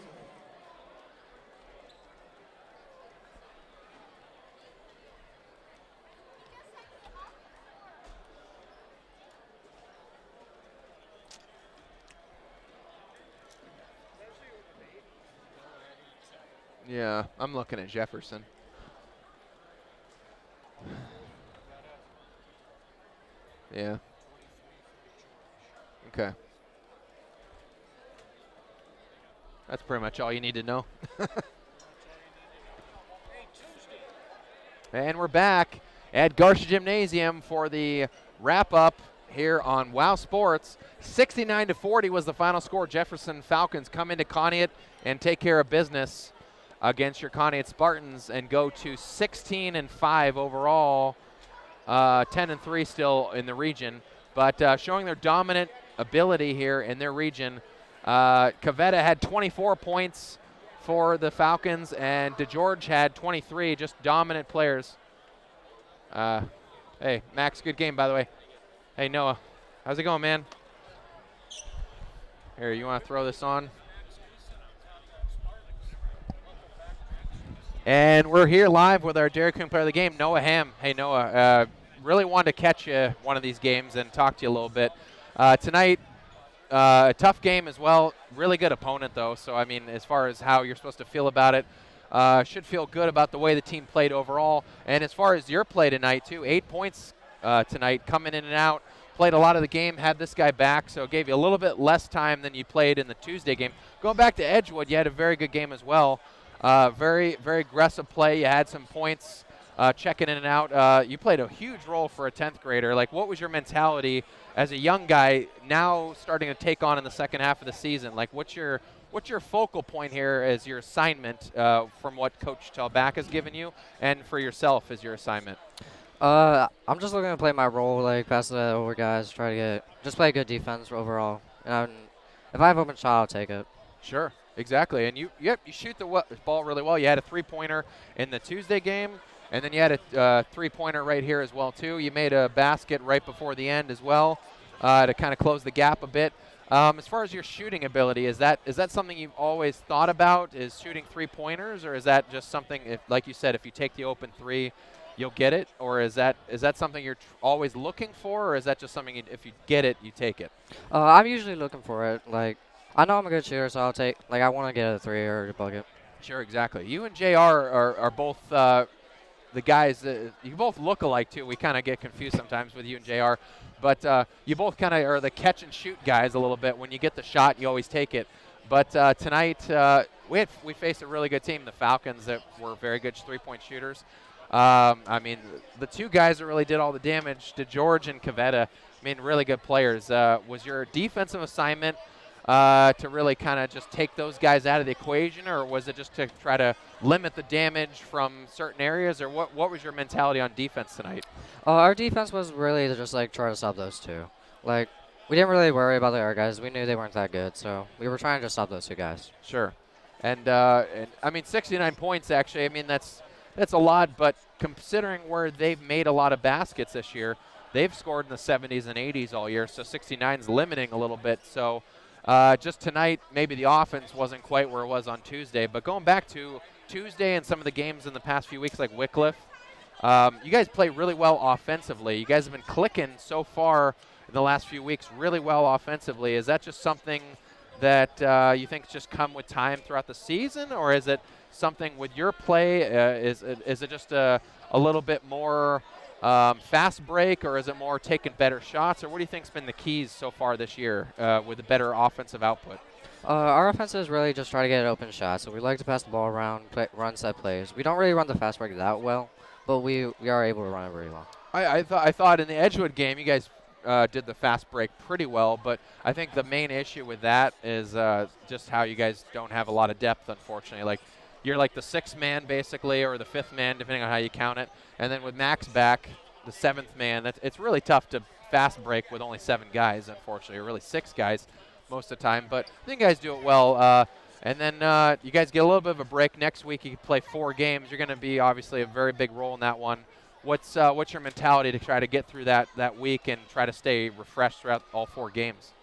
S5: Yeah, I'm looking at Jefferson. Yeah. Okay. That's pretty much all you need to know. And we're back at Garcia Gymnasium for the wrap-up here on WOW Sports. 69 to 40 was the final score. Jefferson Falcons come into Conneaut and take care of business against your Conneaut Spartans and go to 16-5 overall, 10-3 still in the region, but showing their dominant ability here in their region. Cavetta had 24 points for the Falcons, and DeGeorge had 23, just dominant players. Hey, Max, good game, by the way. Hey, Noah, how's it going, man? Here, you want to throw this on? And we're here live with our Dairy Queen player of the game, Noah Ham. Hey, Noah, really wanted to catch you one of these games and talk to you a little bit. Tonight, A tough game as well. Really good opponent, though. So, I mean, as far as how you're supposed to feel about it, should feel good about the way the team played overall. And as far as your play tonight, too, 8 points tonight, coming in and out. Played a lot of the game, had this guy back, so it gave you a little bit less time than you played in the Tuesday game. Going back to Edgewood, you had a very good game as well. Very, very aggressive play. You had some points checking in and out. You played a huge role for a 10th grader. Like, what was your mentality as a young guy now starting to take on in the second half of the season? Like, what's your focal point here as your assignment from what Coach Telbach has given you, and for yourself as your assignment?
S9: I'm just looking to play my role, like pass it over guys, try to just play good defense overall. And if I have open shot, I'll take it.
S5: Sure, exactly. And you shoot the ball really well. You had a 3-pointer in the Tuesday game, and then you had a 3-pointer right here as well too. You made a basket right before the end as well to kind of close the gap a bit. As far as your shooting ability, is that something you've always thought about? Is shooting 3-pointers, or is that just something, if, like you said, if you take the open three, you'll get it, or is that something you're always looking for, or is that just something if you get it, you take it?
S9: I'm usually looking for it. Like, I know I'm a good shooter, so I'll take. Like, I want to get a 3 or a bucket.
S5: Sure, exactly. You and JR are both the guys. You both look alike too. We kind of get confused sometimes with you and JR, but you both kind of are the catch and shoot guys a little bit. When you get the shot, you always take it. But tonight we faced a really good team, the Falcons, that were very good 3-point shooters. I mean, the two guys that really did all the damage, DeGeorge and Cavetta, I mean, really good players. Was your defensive assignment to really kind of just take those guys out of the equation, or was it just to try to limit the damage from certain areas, or what was your mentality on defense tonight?
S9: Our defense was really to just, like, try to stop those two. Like, we didn't really worry about the other guys. We knew they weren't that good, so we were trying to just stop those two guys.
S5: Sure. And I mean, 69 points, actually, I mean, that's a lot, but considering where they've made a lot of baskets this year, they've scored in the 70s and 80s all year, so 69 is limiting a little bit. So just tonight, maybe the offense wasn't quite where it was on Tuesday. But going back to Tuesday and some of the games in the past few weeks, like Wycliffe, you guys play really well offensively. You guys have been clicking so far in the last few weeks really well offensively. Is that just something that you think just come with time throughout the season, or is it something with your play? Is it just a little bit more fast break, or is it more taking better shots, or what do you think's been the keys so far this year with a better offensive output?
S9: Our offense is really just try to get open shots. So we like to pass the ball around, run set plays. We don't really run the fast break that well, but we are able to run it very well.
S5: I thought in the Edgewood game you guys did the fast break pretty well, but I think the main issue with that is just how you guys don't have a lot of depth, unfortunately. Like, you're like the 6th man, basically, or the 5th man, depending on how you count it. And then with Max back, the 7th man, it's really tough to fast break with only 7 guys, unfortunately, or really 6 guys most of the time. But I think you guys do it well. And then you guys get a little bit of a break. Next week you play 4 games. You're going to be, obviously, a very big role in that one. What's your mentality to try to get through that week and try to stay refreshed throughout all 4 games?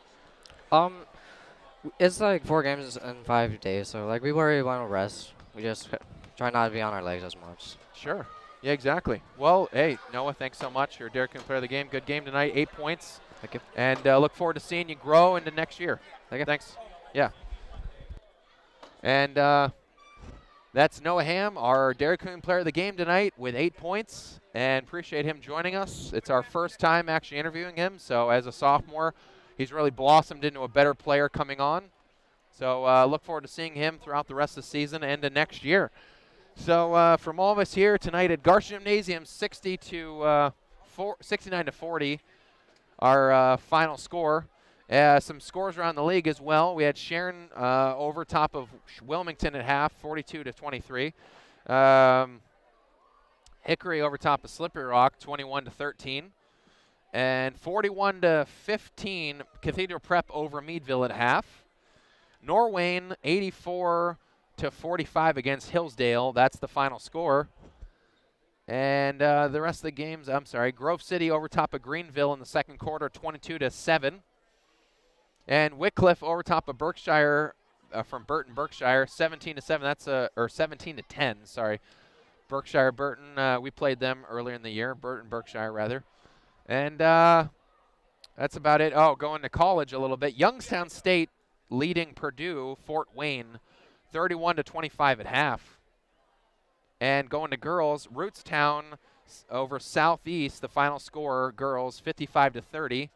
S9: It's like 4 games in 5 days, so like we worry about rest. We just try not to be on our legs as much.
S5: Sure. Yeah, exactly. Well, hey, Noah, thanks so much. You're Derek Player of the Game. Good game tonight, 8 points.
S9: Thank you.
S5: And look forward to seeing you grow into next year.
S9: Thank you.
S5: Thanks. Yeah. And that's Noah Ham, our Dairy Queen Player of the Game tonight with 8 points. And appreciate him joining us. It's our first time actually interviewing him. So as a sophomore, he's really blossomed into a better player coming on. So look forward to seeing him throughout the rest of the season and the next year. So from all of us here tonight at Garcia Gymnasium, 69 to 40, our final score. Some scores around the league as well. We had Sharon over top of Wilmington at half, 42 to 23. Hickory over top of Slippery Rock, 21 to 13. And 41 to 15, Cathedral Prep over Meadville at half. Norwayne 84 to 45 against Hillsdale. That's the final score. And the rest of the games, I'm sorry, Grove City over top of Greenville in the second quarter, 22 to 7. And Wycliffe over top of Berkshire from Burton, Berkshire, 17 to 7. That's or 17 to 10. Sorry, Berkshire, Burton. We played them earlier in the year. Burton, Berkshire rather. And That's about it. Oh, going to college a little bit. Youngstown State leading Purdue, Fort Wayne, 31-25 at half. And going to girls, Rootstown over Southeast, the final score, girls 55-30.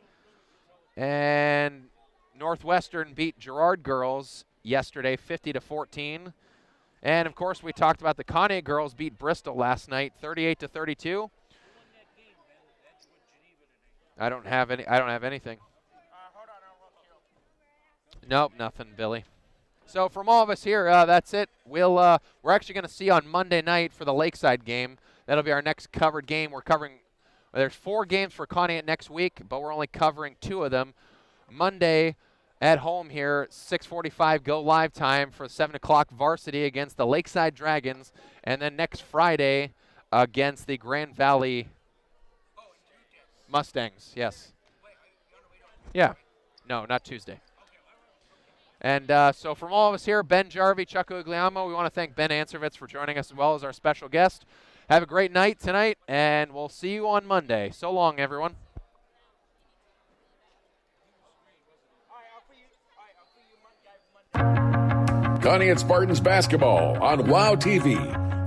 S5: And Northwestern beat Girard girls yesterday 50-14. And of course, we talked about the Conneaut girls beat Bristol last night 38-32. I don't have anything.
S1: Hold on, I'll look you.
S5: Nope, nothing, Billy. So from all of us here, that's it. We're actually going to see on Monday night for the Lakeside game. That'll be our next covered game. We're covering. There's 4 games for Conneaut next week, but we're only covering 2 of them. Monday at home here, 6:45 go live time for 7 o'clock varsity against the Lakeside Dragons, and then next Friday against the Grand Valley Mustangs. Yes. Yeah. No, not Tuesday. And so from all of us here, Ben Jarvie, Chuck Ugliamo, we want to thank Ben Answervitz for joining us as well as our special guest. Have a great night tonight, and we'll see you on Monday. So long, everyone.
S3: Conneaut Spartans basketball on WOW TV,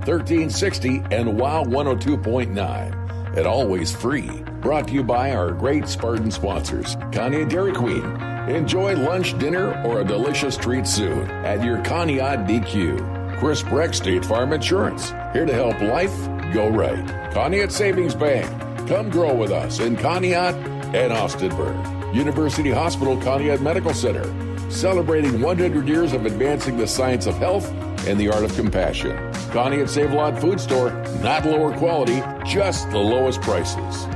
S3: 1360 and WOW 102.9. And always free. Brought to you by our great Spartan sponsors, Conneaut Dairy Queen. Enjoy lunch, dinner, or a delicious treat soon at your Conneaut DQ. Chris Breck State Farm Insurance, here to help life go right. Conneaut Savings Bank, come grow with us in Conneaut and Austinburg. University Hospital Conneaut Medical Center, celebrating 100 years of advancing the science of health and the art of compassion. Conneaut Save-A-Lot Food Store, not lower quality, just the lowest prices.